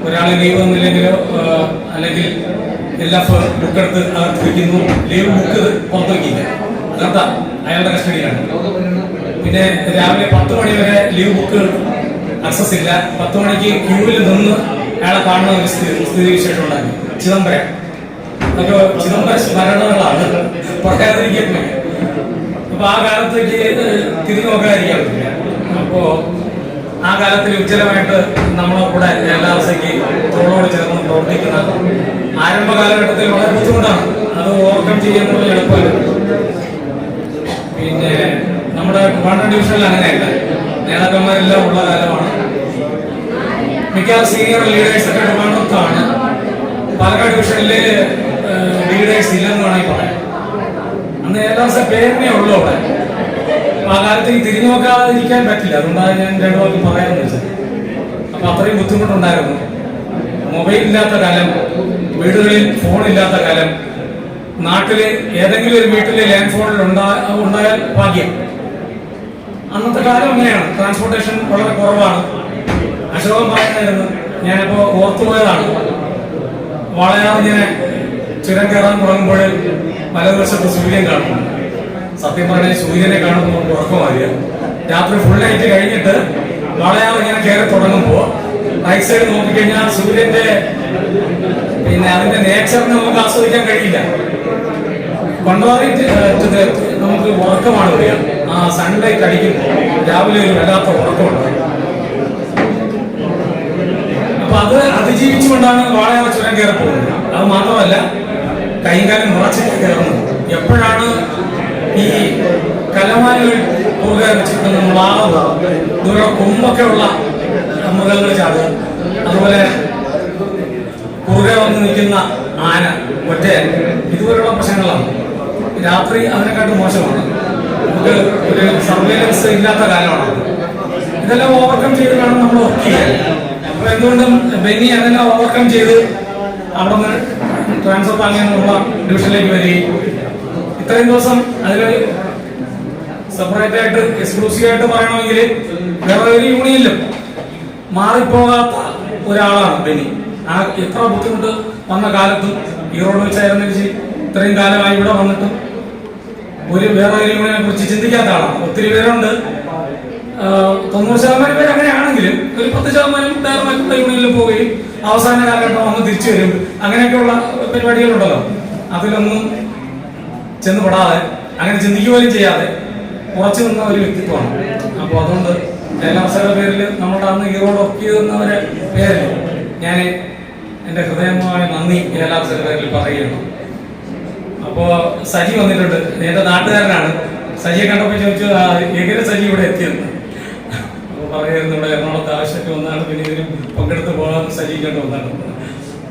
ഒരാൾ ലീവ് വന്നില്ലെങ്കിലോ അല്ലെങ്കിൽ LF ബുക്കെടുത്ത് അകത്ത് വയ്ക്കുന്നു, ലീവ് ബുക്ക് പുറത്ത് വയ്ക്കില്ല, അതെന്താ അയാളുടെ കസ്റ്റഡിയിലാണ്. പിന്നെ രാവിലെ 10 മണി വരെ ലീവ് ബുക്ക് അക്സസ് ഇല്ല. 10 മണിക്ക് ക്യൂവിൽ നിന്ന് അയാളെ കാണുന്ന ഒരു സ്ഥിതിവിശേഷം ഉണ്ടാക്കി. ചിദംബരം അതൊക്കെ ചിദംബര സ്മരണകളാണ്, പറയാതിരിക്കാൻ. അപ്പൊ ആ കാലത്തേക്ക് തിരിഞ്ഞു നോക്കാതിരിക്കാൻ പറ്റില്ല. അപ്പോ ആ കാലത്തിൽ ഉജ്ജ്വലമായിട്ട് നമ്മളെ കൂടെ LRCക്ക് തോളോട് ചേർന്ന് പ്രവർത്തിക്കുന്ന ആരംഭ കാലഘട്ടത്തിൽ വളരെ ബുദ്ധിമുട്ടാണ്. അത് ഓവർകം ചെയ്യുന്നത് എളുപ്പമല്ല. പിന്നെ നമ്മുടെ ട്രിവാൻഡ്രം ഡിവിഷനിൽ അങ്ങനെയല്ല, നേതാക്കന്മാരെല്ലാം ഉള്ള കാലമാണ്. മിക്ക സീനിയർ ലീഡേഴ്സൊക്കെ ട്രിവാൻഡ്രത്താണ്. പാലക്കാട് ഡിവിഷനിലെ ലീഡേഴ്സ് ഇല്ലെന്ന് വേണമെങ്കിൽ പറയാം. അന്ന് LRC പേരിനെ ഉള്ളൂ അവിടെ. ആ കാലത്ത് തിരിഞ്ഞു നോക്കാതിരിക്കാൻ പറ്റില്ല. അതുകൊണ്ടാണ് ഞാൻ 2 വാക്ക് പറയാമെന്ന് വെച്ചത്. അപ്പൊ അത്രയും ബുദ്ധിമുട്ടുണ്ടായിരുന്നു. മൊബൈൽ ഇല്ലാത്ത കാലം, വീടുകളിൽ ഫോൺ ഇല്ലാത്ത കാലം, നാട്ടില് ഏതെങ്കിലും ഒരു വീട്ടില് ലാൻഡ് ഫോണിൽ ഉണ്ടായാൽ ഭാഗ്യം. അന്നത്തെ കാലം അങ്ങനെയാണ്. ട്രാൻസ്പോർട്ടേഷൻ വളരെ കുറവാണ്. അശോകം പറയുന്നായിരുന്നു, ഞാനിപ്പോ ഓർത്തുപോയതാണ്. വളയാറിങ്ങനെ ചുരം കയറാൻ തുടങ്ങുമ്പോൾ വലതുവശത്ത് സൂര്യൻ കാണും. സത്യം പറഞ്ഞാൽ സൂര്യനെ കാണുമ്പോൾ ഉറക്കമാരില്ല. രാത്രി ഫുൾ നൈറ്റ് കഴിഞ്ഞിട്ട് വളയാർ ഇങ്ങനെ കയറി തുടങ്ങുമ്പോൾ റൈറ്റ് സൈഡ് നോക്കിക്കഴിഞ്ഞാൽ സൂര്യന്റെ പിന്നെ അതിന്റെ നേച്ചറിനെ നമുക്ക് ആസ്വദിക്കാൻ കഴിയില്ല. കൊണ്ടുപോയിട്ട് നമുക്ക് ഉറക്കമാണ് വരിക. ആ സൺലൈറ്റ് അടിക്കുമ്പോൾ രാവിലെ ഒരു വല്ലാത്ത ഉറക്കമുണ്ട്. അപ്പൊ അത് അതിജീവിച്ചുകൊണ്ടാണ് വാളയാർ ചുരം കയറി പോകുന്നത്. അത് മാത്രമല്ല, കൈകാലം മുറച്ചിട്ട് കയറുന്നത്. എപ്പോഴാണ് ഈ കലമാനുകൾ പുറകെ വെച്ചിട്ട് നമ്മളാകുക, ദൂരെ കൊമ്പൊക്കെ ഉള്ള മൃഗങ്ങൾ ചാടുക, അതുപോലെ പുറകെ വന്ന് നിൽക്കുന്ന ആന, ഒറ്റ, ഇതുപോലുള്ള പ്രശ്നങ്ങളാണ്. രാത്രി അതിനെക്കാട്ടും മോശമാണ്. നമുക്ക് ഒരു സർവൈലൻസ് ഇല്ലാത്ത കാലമാണ്. ഇതെല്ലാം ഓവർകം ചെയ്ത് വേണം നമ്മൾ വർക്ക് ചെയ്യാൻ. അപ്പൊ എന്തുകൊണ്ടും ബെന്നി അതെല്ലാം ഓവർകം ചെയ്ത് അവിടെ നിന്ന് ട്രാൻസ്ഫർ വാങ്ങിയുള്ള ഡിവിഷനിലേക്ക് വരികയും ഇത്രയും ദിവസം അതിൽ സെപ്പറേറ്റ് ആയിട്ട് എക്സ്ക്ലൂസീവ് ആയിട്ട് പറയണമെങ്കിൽ വേറെ ഒരു യൂണിയനിലും മാറിപ്പോകാത്ത ഒരാളാണ് ബെന്നി. ആ എത്ര ബുദ്ധിമുട്ട് വന്ന കാലത്തും ഈറോഡ് വെച്ചായിരുന്നെങ്കിൽ ഇത്രയും കാലമായി ഇവിടെ വന്നിട്ടും ഒരു വേറെ ഒരു യൂണിയനെ കുറിച്ച് ചിന്തിക്കാത്ത ആളാണ്. ഒത്തിരി പേരുണ്ട്. 90% പേര് അങ്ങനെയാണെങ്കിലും ഒരു 10% മറ്റുള്ള യൂണിയനിൽ പോവുകയും അവസാന കാലഘട്ടം വന്ന് തിരിച്ചു വരും. അങ്ങനെയൊക്കെയുള്ള പരിപാടികളുണ്ടല്ലോ. അതിലൊന്നും ചെന്ന് പെടാതെ, അങ്ങനെ ചിന്തിക്കുക പോലും ചെയ്യാതെ ഉറച്ചു നിന്ന ഒരു വ്യക്തിത്വമാണ്. അപ്പോൾ അതുകൊണ്ട് LRCയുടെ പേരിൽ നമ്മുടെ അന്ന് ഈറോഡ് വർക്ക് ചെയ്തെന്നവരെ പേരിൽ ഞാൻ എൻ്റെ ഹൃദയമായ നന്ദി LRCയുടെ പേരിൽ പറയുന്നു. അപ്പോൾ സജി വന്നിട്ടുണ്ട്. എൻ്റെ നാട്ടുകാരനാണ്. സജിയെ കണ്ടപ്പോൾ ചോദിച്ചു, എങ്ങനെ സജി ഇവിടെ എത്തിയെന്ന്. അപ്പോൾ പറയുന്നത് ഇവിടെ എറണാകുളത്ത് ആവശ്യമായിട്ട് വന്നാണ്, പിന്നെ ഇതിന് പങ്കെടുത്ത് പോകാൻ സജി കണ്ടു വന്നാണ്.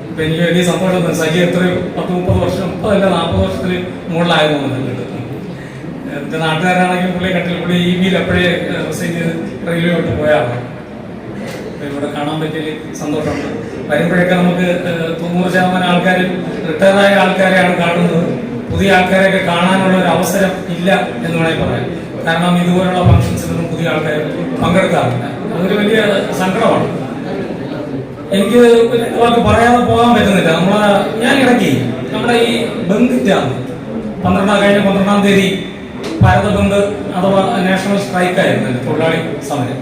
അപ്പം എനിക്ക് വലിയ സന്തോഷം. സജി എത്രയും 10-30 വർഷം, 40 വർഷത്തിൽ മുകളിലായിരുന്നു കണ്ടിട്ട്. എൻ്റെ നാട്ടുകാരാണെങ്കിൽ പുള്ളിയെ കണ്ടില്ല. പുള്ളി EBയിൽ എപ്പോഴേ റിസൈൻ ചെയ്ത് റെയിൽവേ വിട്ട് പോയാണ്. ഇവിടെ കാണാൻ പറ്റിയ സന്തോഷമുണ്ട്. വരുമ്പോഴൊക്കെ നമുക്ക് 90% ആൾക്കാർ റിട്ടയറായ ആൾക്കാരെയാണ് കാണുന്നത്. പുതിയ ആൾക്കാരെയൊക്കെ കാണാനുള്ള ഒരു അവസരം ഇല്ല എന്ന് വേണമെങ്കിൽ പറയാം. കാരണം ഇതുപോലുള്ള ഫംഗ്ഷൻസിലൊന്നും പുതിയ ആൾക്കാർ പങ്കെടുക്കാറില്ല. അതൊരു വലിയ സങ്കടമാണ്. എനിക്ക് വാക്ക് പറയാതെ പോകാൻ പറ്റുന്നില്ല. ഞാൻ ഇടയ്ക്ക് നമ്മുടെ ഈ ഈ ബന്ദിന്റെ അന്ന് 12-ാം തീയതി ഭാരത ബന്ദ് അഥവാ നാഷണൽ സ്ട്രൈക്കായിരുന്നു, തൊഴിലാളി സമരം.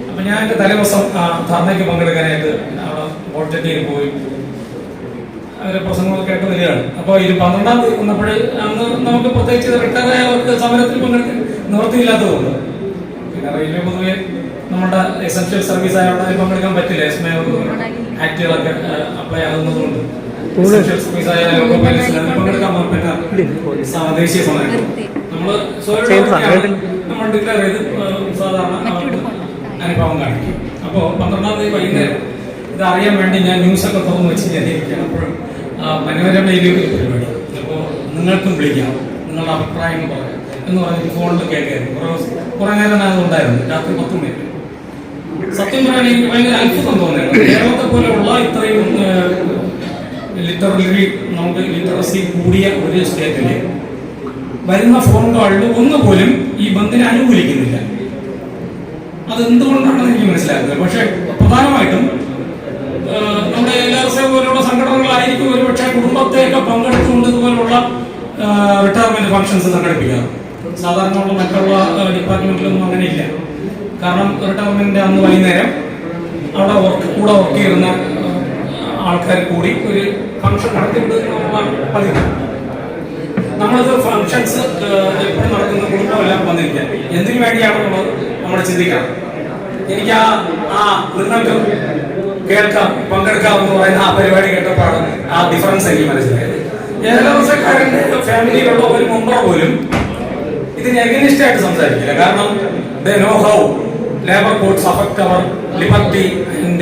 അപ്പൊ ഞാൻ എൻ്റെ തലേദിവസം ധർണയ്ക്ക് പങ്കെടുക്കാനായിട്ട് അവിടെ പോളിടെക്നിക്കിൽ പോയി അവരെ പ്രസംഗമൊക്കെ ആയിട്ട് വരികയാണ്. അപ്പോൾ ഈ 12-ാം തീയതി വന്നപ്പോഴേ അന്ന് നമുക്ക് പ്രത്യേകിച്ച് റിട്ടയർ ആയവർക്ക് സമരത്തിൽ പങ്കെടുക്കാൻ നിവൃത്തിയില്ലാത്തതുകൊണ്ട്, പിന്നെ റെയിൽവേ പൊതുവെ നമ്മുടെ എസെൻഷ്യൽ സർവീസ് ആയതുകൊണ്ട് അതിൽ പങ്കെടുക്കാൻ പറ്റില്ല. ആക്ടുകളൊക്കെ അപ്ലൈ ആകുന്നതുകൊണ്ട് എസെൻഷ്യൽ സർവീസ് ആയ പങ്കെടുക്കാൻ പറ്റില്ല. ദേശീയ സമരം നമ്മൾ നമ്മൾ ഡിക്ലെയർ ചെയ്ത് സാധാരണ അനുഭവം കാണിക്കും. അപ്പോൾ 12-ാം തീയതി വൈകുന്നേരം ഇത് അറിയാൻ വേണ്ടി ഞാൻ ന്യൂസൊക്കെ തുറന്ന് വെച്ച് ഞാനിരിക്കുകയാണ്. അപ്പോഴും മനോരമയിൽ ഒരു പരിപാടി, അപ്പോൾ നിങ്ങൾക്കും വിളിക്കാം, നിങ്ങളുടെ അഭിപ്രായങ്ങൾ പറയാം എന്ന് പറഞ്ഞ് ഫോണിൽ കേൾക്കായിരുന്നു. കുറേ നേരം ഞാൻ ഉണ്ടായിരുന്നു, രാത്രി 10 മണി. സത്യം പറയാൻ എനിക്ക് ഭയങ്കര അത്ഭുതം തോന്നിയാണ്. കേരളത്തെ പോലെയുള്ള ഇത്രയും നമുക്ക് ലിറ്ററസി കൂടിയ ഒരു സ്റ്റേറ്റിൽ വരുന്ന ഫോൺ കോളിൽ ഒന്നുപോലും ഈ ബന്ദിനെ അനുകൂലിക്കുന്നില്ല. അതെന്തുകൊണ്ടാണെന്ന് എനിക്ക് മനസ്സിലാക്കുന്നത്. പക്ഷെ പ്രധാനമായിട്ടും നമ്മുടെ LRC പോലുള്ള സംഘടനകളായിരിക്കും ഒരു പക്ഷേ കുടുംബത്തെയൊക്കെ പങ്കെടുത്തുകൊണ്ട് ഇതുപോലുള്ള റിട്ടയർമെന്റ് ഫംഗ്ഷൻസ് സംഘടിപ്പിക്കാറ്. സാധാരണ മറ്റുള്ള ഡിപ്പാർട്ട്മെന്റിലൊന്നും അങ്ങനെ ഇല്ല. കാരണം റിട്ടയർമെന്റിന്റെ അന്ന് വൈകുന്നേരം അവിടെ കൂടെ വർക്ക് ചെയ്യുന്ന ആൾക്കാർ കൂടി ഒരു ഫംഗ്ഷൻ നടത്തിവിടുന്ന പതിവ്. നമ്മളിത് ഫംഗ്ഷൻസ് എപ്പോഴും നടക്കുന്ന കുടുംബമെല്ലാം വന്നിരിക്കാം. എന്തിനു വേണ്ടിയാണെന്നുള്ളത് നമ്മൾ ചിന്തിക്കണം. എനിക്ക് നിങ്ങൾക്ക് കേൾക്കാം, പങ്കെടുക്കാം എന്ന് പറയുന്ന ആ പരിപാടി കേട്ടപ്പോഴാണ് ആ ഡിഫറൻസ് എനിക്ക് മനസ്സിലായത്. ഏകദേശക്കാരന്റെ ഫാമിലിയിലുള്ള ഒരു മെമ്പർ പോലും ഇതിന് എഗനിസ്റ്റ് ആയിട്ട് സംസാരിക്കില്ല. കാരണം they know how labor codes affect our liberty and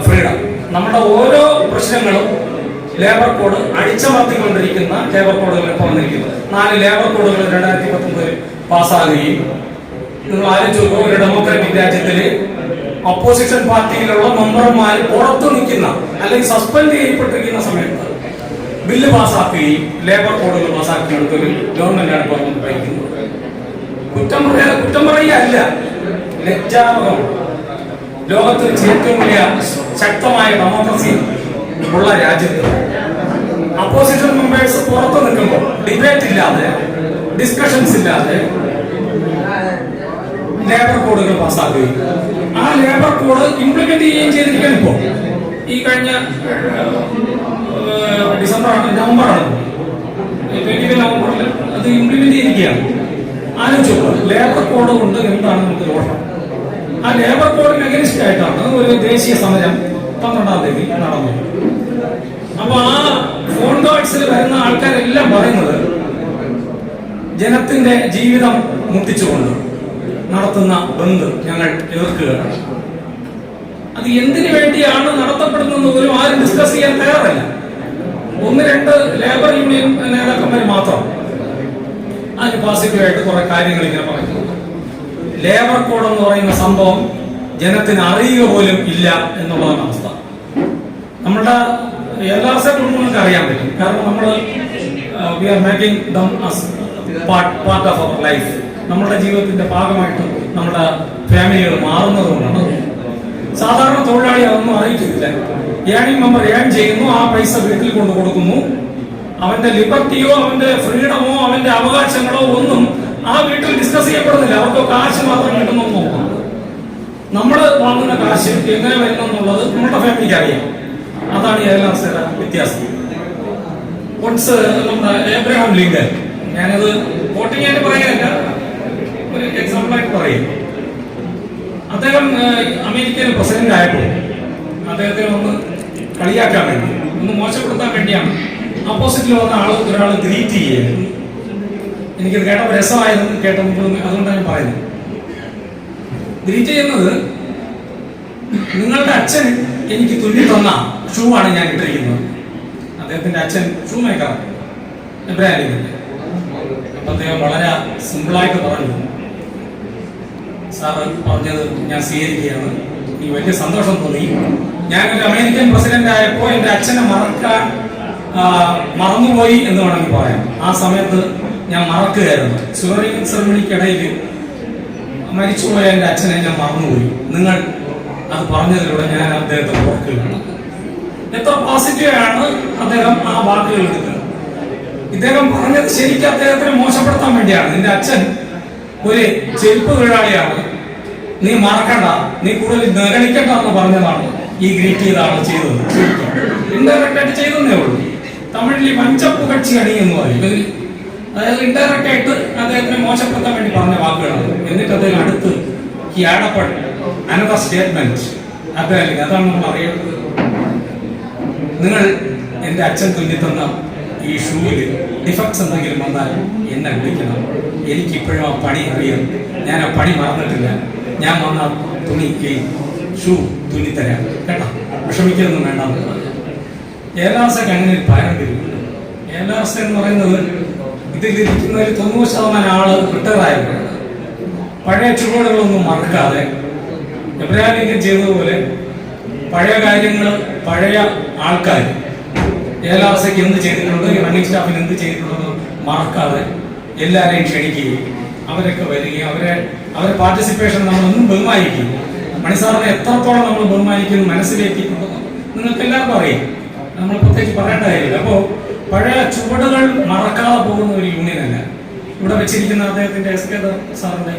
freedom. നമ്മുടെ ഓരോ പ്രശ്നങ്ങളും ലേബർ കോഡ് അടിച്ചമർത്തിക്കൊണ്ടിരിക്കുന്ന ലേബർ കോഡുകൾ ഇപ്പോൾ വന്നിരിക്കുന്നു. 4 ലേബർ കോഡുകൾ 2019 പാസ്സാകുകയും, നിങ്ങൾ ആലോചിച്ചു ഒരു ഡെമോക്രാറ്റിക് രാജ്യത്തില് ഓപ്പോസിഷൻ പാർട്ടിയിലുള്ള മെമ്പർമാർ പുറത്തു നിൽക്കുന്ന അല്ലെങ്കിൽ സസ്പെൻഡ് ചെയ്യപ്പെട്ടിരിക്കുന്ന സമയത്ത് ബില്ല് പാസ്സാക്കുകയും ലേബർ കോഡുകൾ പാസ്സാക്കിയെടുത്ത ഒരു ഗവൺമെന്റാണ് ഇപ്പോൾ ഭരിക്കുന്നത്. കുറ്റം പറയുകയല്ല, ലജ്ജാപകം. ലോകത്തിൽ ഏറ്റവും വലിയ ശക്തമായ ഡെമോക്രസി ഉള്ള രാജ്യത്ത് അപ്പോസിഷൻ മെമ്പേഴ്സ് പുറത്തു നിൽക്കുമ്പോൾ ഡിബേറ്റ് ഇല്ലാതെ, ഡിസ്കഷൻസ് ഇല്ലാതെ ലേബർ കോഡുകൾ പാസ്സാക്കുകയും ആ ലേബർ കോഡ് ഇംപ്ലിമെന്റ് ചെയ്യുകയും ചെയ്തിരിക്കുകയാണ്. ഇപ്പോൾ ഈ കഴിഞ്ഞ നവംബറാണ് 20 നവംബറിൽ അത് ഇംപ്ലിമെന്റ് ചെയ്തിരിക്കുകയാണ്. ആലോചിച്ചപ്പോൾ ലേബർ കോഡ് കൊണ്ട് എന്താണ് നമുക്ക് ദോഷം? ആ ലേബർ കോഡിന് അഗനിസ്റ്റ് ആയിട്ടാണ് ഒരു ദേശീയ സമരം 12-ാം തീയതി നടന്നത്. അപ്പൊ ആ ഫോൺ കോൾസിൽ വരുന്ന ആൾക്കാരെല്ലാം പറയുന്നത് ജനത്തിന്റെ ജീവിതം മുട്ടിച്ചുകൊണ്ട് നടത്തുന്ന ബന്ദ് ഞങ്ങൾ എതിർക്കുകയാണ്. അത് എന്തിനു വേണ്ടിയാണ് നടത്തപ്പെടുന്നത് പോലും ആരും ഡിസ്കസ് ചെയ്യാൻ തയ്യാറല്ല. 1-2 ലേബർ യൂണിയൻ നേതാക്കന്മാർ മാത്രം അതിന് പോസിറ്റീവായിട്ട് കുറെ കാര്യങ്ങൾ ഇങ്ങനെ പറയുന്നു. ലേബർ കോഡ് എന്ന് പറയുന്ന സംഭവം ജനത്തിന് അറിയുക പോലും ഇല്ല എന്നുള്ളതാണ് അവസ്ഥ. നമ്മുടെ LRC കുടുംബങ്ങൾക്ക് അറിയാൻ പറ്റും. കാരണം നമ്മൾ we are making them as part of our life. നമ്മുടെ ജീവിതത്തിന്റെ ഭാഗമായിട്ട് നമ്മുടെ ഫാമിലികൾ മാറുന്നതുകൊണ്ടാണ്. സാധാരണ തൊഴിലാളി അതൊന്നും അറിയിക്കുന്നില്ല. ഏണിംഗ് മെമ്പർ ഏൺ ചെയ്യുന്നു, ആ പൈസ വീട്ടിൽ കൊണ്ട് കൊടുക്കുന്നു. അവന്റെ ലിബർട്ടിയോ അവന്റെ ഫ്രീഡമോ അവന്റെ അവകാശങ്ങളോ ഒന്നും ആ വീട്ടിൽ ഡിസ്കസ് ചെയ്യപ്പെടുന്നില്ല. അവർക്ക് കാശ് മാത്രം കിട്ടുന്നു നോക്കണം. നമ്മൾ വാങ്ങുന്ന കാശ് എങ്ങനെ വരുന്നു എന്നുള്ളത് നമ്മുടെ ഫാമിലിക്ക് അറിയാം. അതാണ് LRCയുടെ വ്യത്യാസം. നമ്മുടെ ഏബ്രഹാം ലിങ്കൻ, ഞാനത് വോട്ടിംഗ് ആയിട്ട് പറയാനല്ല, ഒരു എക്സാമ്പിളായിട്ട് പറയും. അദ്ദേഹം അമേരിക്കയിൽ പ്രസിഡന്റ് ആയപ്പോൾ അദ്ദേഹത്തെ ഒന്ന് കളിയാക്കാൻ വേണ്ടി, ഒന്ന് മോശപ്പെടുത്താൻ വേണ്ടിയാണ് ഓപ്പോസിറ്റിൽ വന്ന ഒരാൾ ഗ്രീറ്റ് ചെയ്യുന്നത്. എനിക്കത് കേട്ടപ്പോൾ രസമായിരുന്നു, കേട്ടപ്പോൾ അതുകൊണ്ടാണ് ഞാൻ പറയുന്നത്. ഗ്രീറ്റ് ചെയ്യുന്നത്, നിങ്ങളുടെ അച്ഛൻ എനിക്ക് തുന്നി തന്ന ഷൂ ആണ് ഞാൻ ഇട്ടിരിക്കുന്നത്. അദ്ദേഹത്തിന്റെ അച്ഛൻ ഷൂ മേക്കറാണ്, എബ്രഹാം ലിങ്കൻ. അപ്പൊ അദ്ദേഹം വളരെ സിമ്പിളായിട്ട് പറഞ്ഞു, സാറ് പറഞ്ഞത് ഞാൻ സ്വീകരിക്കുകയാണ്, എനിക്ക് വലിയ സന്തോഷം തോന്നി. ഞാനൊരു അമേരിക്കൻ പ്രസിഡന്റ് ആയപ്പോൾ എൻ്റെ അച്ഛനെ മറന്നുപോയി എന്ന് വേണമെങ്കിൽ പറയാം. ആ സമയത്ത് ഞാൻ മറക്കുകയായിരുന്നു. സ്വേറിംഗ് സെറമണിക്കിടയിൽ മരിച്ചുപോയ എൻ്റെ അച്ഛനെ ഞാൻ മറന്നുപോയി. നിങ്ങൾ അത് പറഞ്ഞതിലൂടെ ഞാൻ അദ്ദേഹത്തെ ഓർക്കുകയാണ്. എത്ര പോസിറ്റീവാണ് അദ്ദേഹം ആ വാക്കുകൾ എടുക്കുന്നത്. ഇദ്ദേഹം പറഞ്ഞത് ശരിക്കും അദ്ദേഹത്തിന് മോശപ്പെടുത്താൻ വേണ്ടിയാണ്. നിന്റെ അച്ഛൻ ഒരു ചെരുപ്പ് തൊഴിലാളിയാണ്, നീ മറക്കണ്ട, നീ കൂടുതൽ നിരണിക്കണ്ട എന്ന് പറഞ്ഞതാണ് ഈ ഗ്രീറ്റ് ചെയ്ത ആൾ ചെയ്തത്. ഇൻഡയറക്റ്റ് ആയിട്ട് ചെയ്തേ ഉള്ളൂ. തമിഴിൽ ഈ വഞ്ചപ്പ് കക്ഷി അണി എന്ന് പറയും. അതായത് ഇൻഡയറക്റ്റ് ആയിട്ട് അദ്ദേഹത്തിനെ മോശപ്പെടുത്താൻ വേണ്ടി പറഞ്ഞ വാക്കുകളാണ്. എന്നിട്ട് അദ്ദേഹം അടുത്ത് ഈ ആഡപ്പൺ അനദർ സ്റ്റേറ്റ്മെന്റ് അദ്ദേഹം അതാണ് നമ്മൾ അറിയേണ്ടത്. നിങ്ങൾ എൻ്റെ അച്ഛൻ തുന്നിത്തന്ന ഈ ഷൂവിൽ ഡിഫക്ട്സ് എന്തെങ്കിലും വന്നാൽ എന്നെ വിളിക്കണം. എനിക്കിപ്പോഴും ആ പണി അറിയാം. ഞാൻ ആ പണി മറന്നിട്ടില്ല. ഞാൻ വന്ന തുണി ഈ ഷൂ തുന്നിത്തരാം കേട്ടോ, വിഷമിക്കൊന്നും വേണ്ടെന്ന് പറഞ്ഞു. ഏലാസക്ക് അങ്ങനെ ഒരു പാരമ്പര്യമുണ്ട്. ഏലാസ എന്ന് പറയുന്നത് ഇതിലിരിക്കുന്നതിൽ 90% ആള് റിട്ടയർ ആയവരാണ്. പഴയ ചുവടുകളൊന്നും മറക്കാതെ എബ്രാഹിം ചെയ്തതുപോലെ പഴയ കാര്യങ്ങൾ, പഴയ ആൾക്കാർ ഏലാസയ്ക്ക് എന്ത് ചെയ്തിട്ടുണ്ട്, ഈ റണ്ണിംഗ് സ്റ്റാഫിന് എന്ത് ചെയ്തിട്ടുണ്ടെന്ന് മറക്കാതെ എല്ലാവരെയും ക്ഷണിക്കുകയും അവരൊക്കെ വരികയും അവരെ പാർട്ടിസിപ്പേഷൻ നമ്മളൊന്നും ബഹുമാനിക്കും. മണിസാറിനെ എത്രത്തോളം നമ്മൾ ബഹുമാനിക്കുന്നു മനസ്സിലേക്കിട്ടുണ്ടെന്ന് നിങ്ങൾക്ക് എല്ലാവർക്കും അറിയാം. നമ്മൾ പ്രത്യേകിച്ച് പറയേണ്ട കാര്യമില്ല. അപ്പോൾ പഴയ ചുവടുകൾ മറക്കാതെ പോകുന്ന ഒരു യൂണിയനല്ല ഇവിടെ വെച്ചിരിക്കുന്ന അദ്ദേഹത്തിന്റെ SK സാറിന്റെ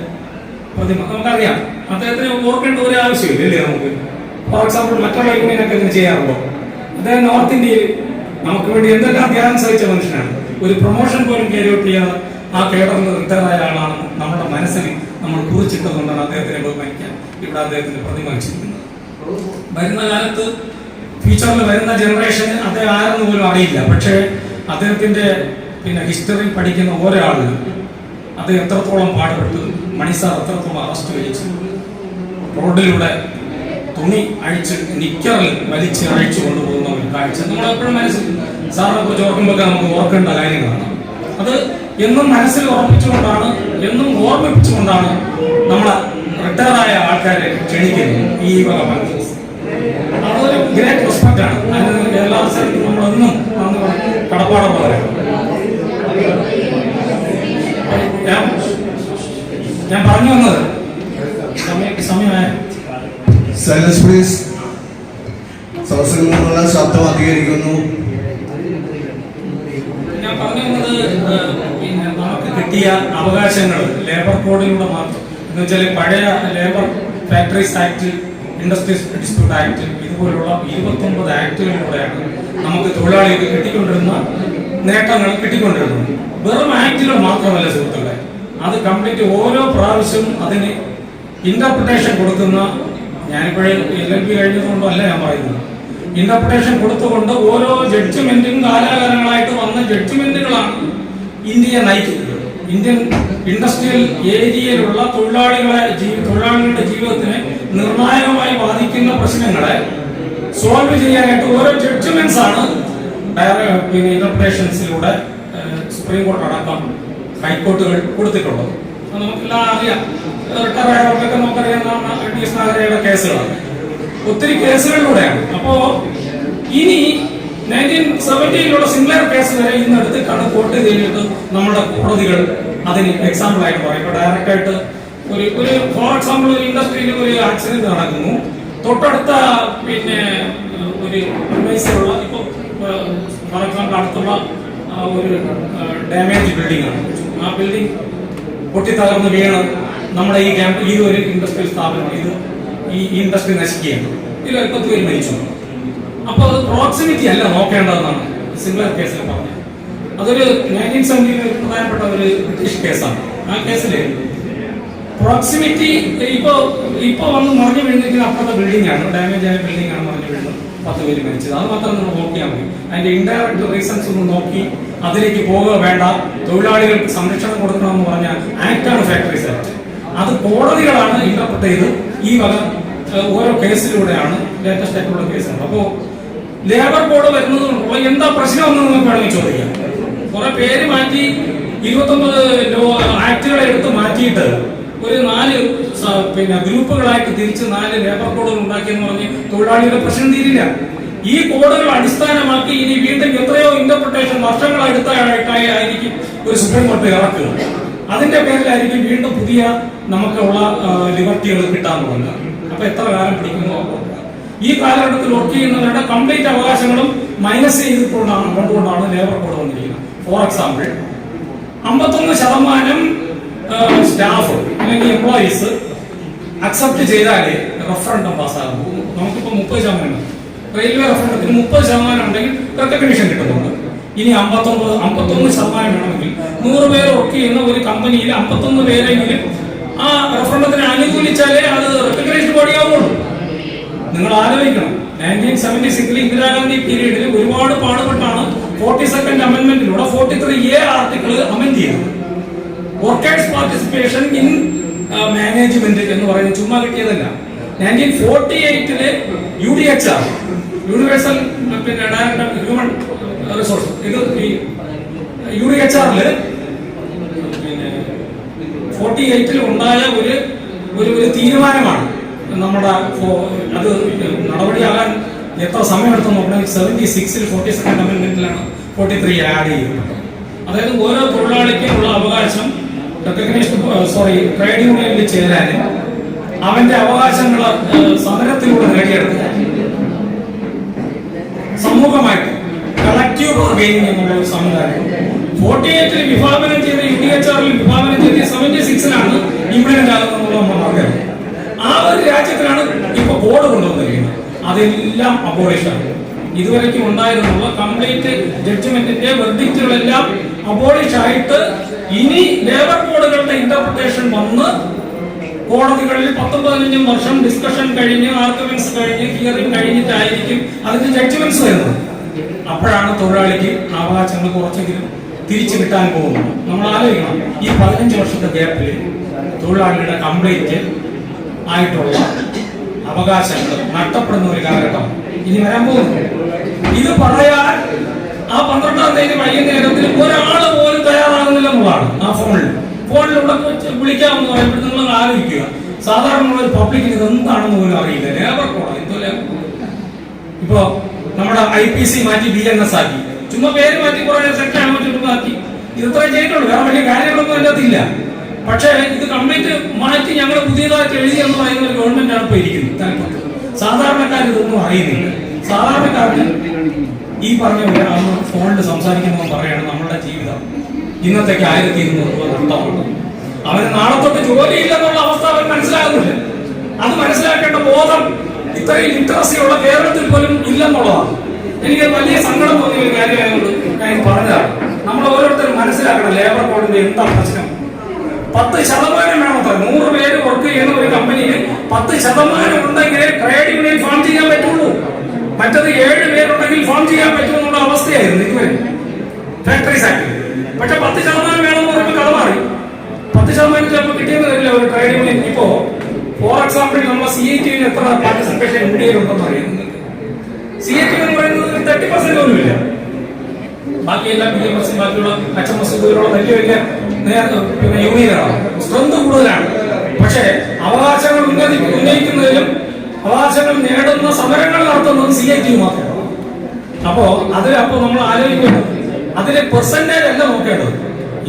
പ്രതിമ. നമുക്കറിയാം അദ്ദേഹത്തിന് ഓർക്കേണ്ട ഒരു ആവശ്യമില്ല അല്ലേ നമുക്ക്. ഫോർ എക്സാമ്പിൾ മറ്റുള്ള യൂണിയനൊക്കെ ഇങ്ങനെ ചെയ്യാറുണ്ടോ? അദ്ദേഹം നോർത്ത് ഇന്ത്യയിൽ നമുക്ക് വേണ്ടി എന്തെല്ലാം ധ്യാനം സഹിച്ച മനുഷ്യനാണ്. ഒരു പ്രൊമോഷൻ പോലും ക്യാരി ഔട്ട് ചെയ്യാതെ ആ കേഡറിൽ റിട്ടയർ ആയ ആളാണ്. നമ്മുടെ മനസ്സിൽ നമ്മൾ കുറിച്ചിട്ടതുകൊണ്ടാണ് അദ്ദേഹത്തിനെ ബഹുമാനിക്കാൻ ഇവിടെ അദ്ദേഹത്തിന് പ്രതിമ വെച്ചിരിക്കുന്നത്. വരുന്ന കാലത്ത് ഫ്യൂച്ചറിൽ വരുന്ന ജനറേഷന് അദ്ദേഹം ആരെന്ന് പോലും അറിയില്ല. പക്ഷേ അദ്ദേഹത്തിന്റെ ഹിസ്റ്ററി പഠിക്കുന്ന ഓരോ ആളിനും അദ്ദേഹം എത്രത്തോളം പാടുപെട്ടു, മണിസാർ എത്രത്തോളം അറസ്റ്റ് കഴിച്ചു, റോഡിലൂടെ തുണി അഴിച്ച് നിക്കറിൽ വലിച്ച് അഴിച്ചു കൊണ്ടുപോകുന്ന ഒരു കാഴ്ച നമ്മളെപ്പോഴും മനസ്സിൽ സാറിനെ കുറിച്ച് ഓർക്കുമ്പോൾ നമുക്ക് ഓർക്കേണ്ട കാര്യങ്ങളാണ്. അത് എന്നും മനസ്സിൽ ഉറപ്പിച്ചുകൊണ്ടാണ്, എന്നും ഓർമ്മിപ്പിച്ചുകൊണ്ടാണ് നമ്മളെ റിട്ടയറായ ആൾക്കാരെ ക്ഷണിക്കുന്നത് ഈ വക ഫംഗ്ഷൻസ്. അതൊരു ഗ്രേറ്റ് റെസ്പെക്ട് ആണ്. അതിന് എല്ലാ സ്ഥലത്തും നമ്മളൊന്നും കടപ്പാടുള്ളവരാണ്. ഞാൻ പറഞ്ഞു വന്നത് സമയമായ സൈലൻസ് പ്ലീസ്. സദസ്സിൽ നിന്നുള്ള ശബ്ദം അധികരിക്കുന്നു. ഞാൻ പറഞ്ഞു വന്നത് നമുക്ക് കിട്ടിയ അവകാശങ്ങൾ ലേബർ കോഡിലൂടെ മാത്രം എന്ന് വെച്ചാൽ പഴയ labour factories act, industries dispute act, ഇതുപോലുള്ള 29 ആക്ടുകളിലൂടെയാണ് നമുക്ക് തൊഴിലാളികൾക്ക് കിട്ടിക്കൊണ്ടിരുന്ന നേട്ടങ്ങൾ കിട്ടിക്കൊണ്ടിരുന്നത്. വെറും ആക്ടുകൾ മാത്രമല്ല സുഹൃത്തുക്കളെ, അത് കംപ്ലീറ്റ് ഓരോ പ്രാവശ്യവും അതിന് ഇന്റർപ്രിട്ടേഷൻ കൊടുക്കുന്ന, ഞാനിപ്പോഴേ LLB കഴിഞ്ഞതുകൊണ്ടോ അല്ല ഞാൻ പറയുന്നത്, ഇന്റർപ്രിട്ടേഷൻ കൊടുത്തുകൊണ്ട് ഓരോ ജഡ്ജ്മെന്റും കാലാകാലങ്ങളായിട്ട് വന്ന ജഡ്ജ്മെന്റുകളാണ് ഇന്ത്യയെ നയിക്കുന്നത്. ഇന്ത്യൻ ഇൻഡസ്ട്രിയൽ ഏരിയയിലുള്ള തൊഴിലാളികളുടെ ജീവിതത്തിനെ നിർണായകമായി ബാധിക്കുന്ന പ്രശ്നങ്ങളെ സോൾവ് ചെയ്യാനായിട്ട് ഓരോ ജഡ്ജ്മെന്റ്സ് ആണ് ഇന്റർപ്രിട്ടേഷൻസിലൂടെ സുപ്രീം കോർട്ട് അടക്കം ഹൈക്കോർട്ടുകൾ കൊടുത്തിട്ടുള്ളത്. നമുക്കെല്ലാം അറിയാം. റിട്ടയർഡൊക്കെ നമുക്കറിയാവുന്ന DS നാഗരയുടെ കേസുകളാണ്. ഒത്തിരി കേസുകളിലൂടെയാണ്. അപ്പോ ഇനി 1970 സിമിലർ കേസ് വരെ ഇന്നെടുത്ത് കോർട്ട് ചെയ്തിട്ട് നമ്മുടെ കോടതികൾ അതിന് എക്സാമ്പിൾ ആയിട്ട് പറയും. ഇപ്പൊ ഡയറക്റ്റ് ആയിട്ട് ഒരു ഫോർ എക്സാമ്പിൾ ഒരു ഇൻഡസ്ട്രിയിൽ ഒരു ആക്സിഡന്റ് നടക്കുന്നു, തൊട്ടടുത്ത ഒരു പ്രിമൈസിലുള്ള ഇപ്പൊ ഫോർ എക്സാമ്പിൾ അടുത്തുള്ള ഒരു ഡാമേജ് ബിൽഡിംഗ് ആണ്. ആ ബിൽഡിംഗ് പൊട്ടിത്തകർന്ന് വീണ് നമ്മുടെ ഈ ക്യാമ്പ് ഈ ഒരു ഇൻഡസ്ട്രിയൽ സ്ഥാപനം ഈ ഇൻഡസ്ട്രി നശിക്കുകയാണ്. ഇതിൽ 10 പേര് മരിച്ചു. അപ്പൊ അത് പ്രോക്സിമിറ്റി അല്ല നോക്കേണ്ടതെന്നാണ് സിമിലർ കേസിൽ പറഞ്ഞത്. അതൊരു 1970 പ്രധാനപ്പെട്ട ഒരു ബ്രിട്ടീഷ് കേസാണ്. ആ കേസില് പ്രോക്സിമിറ്റി ഇപ്പൊ വന്ന് മറിഞ്ഞു വീഴുന്നെങ്കിൽ അപ്പുറത്തെ ബിൽഡിംഗ് ആണ്, ഡാമേജ് ആയ ബിൽഡിംഗ് ആണ് മറിഞ്ഞു വീഴുന്നത്, 10 പേര് മരിച്ചത്. അത് മാത്രം നമ്മൾ നോക്കിയാൽ മതി. അതിന്റെ ഇൻഡയറക്റ്റ് റീസൺസ് ഒന്ന് നോക്കി അതിലേക്ക് പോവുക വേണ്ട. തൊഴിലാളികൾക്ക് സംരക്ഷണം കൊടുക്കണമെന്ന് പറഞ്ഞ ആക്ടാണ് ഫാക്ടറീസ് ആക്ട്. അത് കോടതികളാണ് ഇന്റർപ്രറ്റ് ചെയ്ത് ഈ വക ഓരോ കേസിലൂടെയാണ് ലേറ്റസ്റ്റ് ആയിട്ടുള്ള കേസുകൾ. അപ്പോ ലേബർ കോഡ് വരുന്നത് എന്താ പ്രശ്നമെന്ന് നിങ്ങൾക്ക് വേണമെങ്കിൽ ചോദിക്കാം. കുറെ പേര് മാറ്റി 29 ആക്ടുകളെ എടുത്ത് മാറ്റിയിട്ട് ഒരു 4 ഗ്രൂപ്പുകളായിട്ട് തിരിച്ച് 4 ലേബർ കോഡുകൾ ഉണ്ടാക്കിയെന്ന് പറഞ്ഞ് തൊഴിലാളികളുടെ പ്രശ്നം തീരില്ല. ഈ കോഡുകൾ അടിസ്ഥാനമാക്കി ഇനി വീണ്ടും എത്രയോ ഇന്റർപ്രിട്ടേഷൻ വർഷങ്ങളെടുത്തായിട്ടായിരിക്കും ഒരു സുപ്രീം കോടതി ഇറക്കുക. അതിന്റെ പേരിലായിരിക്കും വീണ്ടും പുതിയ നമുക്കുള്ള ലിബർട്ടികൾ കിട്ടാൻ പോകുന്നത്. അപ്പൊ എത്ര കാലം പിടിക്കുമോ ഈ കാലഘട്ടത്തിൽ വർക്ക് ചെയ്യുന്നവരുടെ കംപ്ലീറ്റ് അവകാശങ്ങളും മൈനസ് കൊണ്ടുകൊണ്ടാണ് ലേബർ കോഡ് വന്നിരിക്കുന്നത്. ഫോർ എക്സാമ്പിൾ, 51% സ്റ്റാഫ് അല്ലെങ്കിൽ എംപ്ലോയീസ് അക്സെപ്റ്റ് ചെയ്താലേ റഫറൻഡം പാസ്സാകും. നമുക്കിപ്പോൾ 30%, റെയിൽവേ റഫറൻഡത്തിന് 30% ഉണ്ടെങ്കിൽ റെക്കഗ്നിഷൻ കിട്ടുന്നുണ്ട്. ഇനി 51% വേണമെങ്കിൽ 100 പേര് വർക്ക് ചെയ്യുന്ന ഒരു കമ്പനിയിൽ 51 പേരെങ്കിലും ആ റഫറൻഡത്തിന് അനുകൂലിച്ചാലേ അത് റെക്കഗ്നൈസ്ഡ് ബോഡിയാവുള്ളൂ. നിങ്ങൾ ആലോചിക്കണം, 1976 ഇന്ദിരാഗാന്ധി പീരീഡിൽ ഒരുപാട് പാടുപെട്ടാണ് 42nd അമെന്റ്മെന്റിലൂടെ 43A ആർട്ടിക്കിൾ അമെന്റ് ചെയ്തത്. വർക്കേഴ്സ് പാർട്ടിസിപ്പേഷൻ ഇൻ മാനേജ്മെന്റ് എന്ന് പറയുന്നത് ചുമ്മാ കിട്ടിയതല്ല. 1948 UDHR, universal director human resource, ഇത് ഈ UDHR 48 ഉണ്ടായ ഒരു തീരുമാനമാണ്. നമ്മുടെ അത് നടപടിയാകാൻ എത്ര സമയമെടുത്തു നോക്കണം. 76 42nd അമെന്റ്മെന്റിലാണ് 43 ആഡ് ചെയ്യുന്നത്. അതായത് ഓരോ തൊഴിലാളിക്കും ഉള്ള അവകാശം ട്രേഡ് യൂണിയനിൽ ചേരാനും അവന്റെ അവകാശങ്ങൾ സമരത്തിലൂടെ നേടിയെടുക്കുക, സമൂഹമായിട്ട് കളക്റ്റീവ് ബാർഗെയിനിങ് എന്നുള്ള ഒരു സംവിധാനം 48 വിഭാവനം ചെയ്ത UDHR വിഭാവനം ചെയ്ത 76 ഇംപ്ലിമെന്റ് ആകുന്നത് നമ്മൾ അറിയാം. ആ ഒരു രാജ്യത്തിലാണ് ഇപ്പൊ കോഡ് കൊണ്ടുവന്നിരിക്കുന്നത്. അതെല്ലാം അബോളിഷാണ്. ഇതുവരെയ്ക്കും ഉണ്ടായിരുന്നുള്ള കംപ്ലീറ്റ് ജഡ്ജ്മെന്റിന്റെ വെർഡിക്റ്റുകളെല്ലാം അബോളിഷ് ആയിട്ട് ഇനി ലേബർ കോഡുകളുടെ ഇന്റർപ്രിട്ടേഷൻ വന്ന് കോടതികളിൽ 10-15 വർഷം ഡിസ്കഷൻ കഴിഞ്ഞ് ആർഗ്യുമെന്റ്സ് കഴിഞ്ഞ് ഹിയറിംഗ് കഴിഞ്ഞിട്ടായിരിക്കും അതിന്റെ ജഡ്ജ്മെന്റ്സ് വരുന്നത്. അപ്പോഴാണ് തൊഴിലാളിക്ക് അവകാശങ്ങൾ കുറച്ചെങ്കിലും തിരിച്ചു കിട്ടാൻ പോകുന്നത്. നമ്മൾ ആലോചിക്കണം, ഈ 15 വർഷത്തെ ഗ്യാപ്പിൽ തൊഴിലാളിയുടെ കംപ്ലീറ്റ് ആയിട്ടുള്ള അവകാശങ്ങൾ നഷ്ടപ്പെടുന്ന ഒരു കാലഘട്ടം ഇനി വരാൻ പോകുന്നു. ഇത് പറയാൻ ആ 12-ാം തീയതി വൈകുന്നേരത്തിൽ ഒരാൾ പോലും തയ്യാറാകുന്നില്ല എന്നുള്ളതാണ്. ആ ഫോണിലൂടെ വിളിക്കാമെന്ന് പറയുമ്പോൾ നിങ്ങൾ ആലോചിക്കുക, സാധാരണ ഒരു പബ്ലിക്കിന് ഇത് എന്താണെന്ന് പോലും അറിയില്ല. ലേബർ കോഡ് എന്തോ ഇപ്പോ നമ്മുടെ IPC മാറ്റി BNS ആക്കി, ചുമ്മാ പേര് മാറ്റി കുറെ സെക്ഷൻ മാറ്റി, ഇത്രയും ചെയ്തിട്ടുള്ളൂ. വേറെ വലിയ കാര്യങ്ങളൊന്നും അതിൻ്റെ അകത്തില്ല. പക്ഷേ ഇത് കംപ്ലീറ്റ് മാറ്റി ഞങ്ങൾ പുതിയതായിട്ട് എഴുതി എന്ന് പറയുന്ന ഒരു ഗവൺമെന്റാണ് ഇപ്പോൾ ഇരിക്കുന്നത് തലപ്പത്ത്. സാധാരണക്കാർ ഇതൊന്നും അറിയുന്നില്ല. സാധാരണക്കാരന് ഈ പറഞ്ഞ പോലെ അന്ന് ഫോണിൽ സംസാരിക്കുന്നവൻ പറയാണ് നമ്മുടെ ജീവിതം ഇന്നത്തേക്ക് 1200 രൂപ നഷ്ടമാണ്. അവന് നാളെ തൊട്ട് ജോലിയില്ലെന്നുള്ള അവസ്ഥ അവൻ മനസ്സിലാകുന്നില്ല. അത് മനസ്സിലാക്കേണ്ട ബോധം ഇത്രയും ലിറ്ററസി ഉള്ള കേരളത്തിൽ പോലും ഇല്ലെന്നുള്ളതാണ്. എനിക്ക് വലിയ സങ്കടം തോന്നിയ ഒരു കാര്യമായതുകൊണ്ട് ഞാൻ പറഞ്ഞതാണ്. നമ്മൾ ഓരോരുത്തരും മനസ്സിലാക്കണം ലേബർ കോഡിന്റെ എന്താ പ്രശ്നം. 10% വേണം. 100 പേര് വർക്ക് ചെയ്യുന്ന ഒരു കമ്പനിയിൽ 10% ഉണ്ടെങ്കിലേ ട്രേഡ് യൂണിയൻ ഫോം ചെയ്യാൻ പറ്റുള്ളൂ. മറ്റത് 7 പേരുണ്ടെങ്കിൽ ഫോം ചെയ്യാൻ പറ്റുമെന്നുള്ള അവസ്ഥയായിരുന്നു ഇതുവരെ ഫാക്ടറീസ് ആക്ട്. പക്ഷെ 10% വേണമെന്ന് പറയുമ്പോൾ കഥ മാറി. 10% ചിലപ്പോൾ കിട്ടിയെന്ന് വരില്ല ഒരു ട്രേഡ് യൂണിയൻ. ഇപ്പോ ഫോർ എക്സാമ്പിൾ നമ്മൾ CIT എത്ര പാർട്ടിസിപ്പേഷൻ ഇന്ത്യയിലുണ്ടെന്ന് അറിയുന്നത്. CIT എന്ന് പറയുന്നത് 30% പോലും ഇല്ല. ബാക്കിയെല്ലാം BMS, ബാക്കിയുള്ള HMS ഇതുപോലുള്ള വലിയ വലിയ യൂണിയനുകളാണ്. സ്ട്രെങ്ത് കൂടുതലാണ്. പക്ഷേ അവകാശങ്ങൾ ഉന്നയിക്കുന്നതിലും അവകാശങ്ങൾ നേടുന്ന സമരങ്ങൾ നടത്തുന്നത് CIT മാത്രമാണ്. അപ്പോ നമ്മൾ ആലോചിക്കുന്നത് അതിലെ പെർസെന്റേജ് അല്ല നോക്കേണ്ടത്.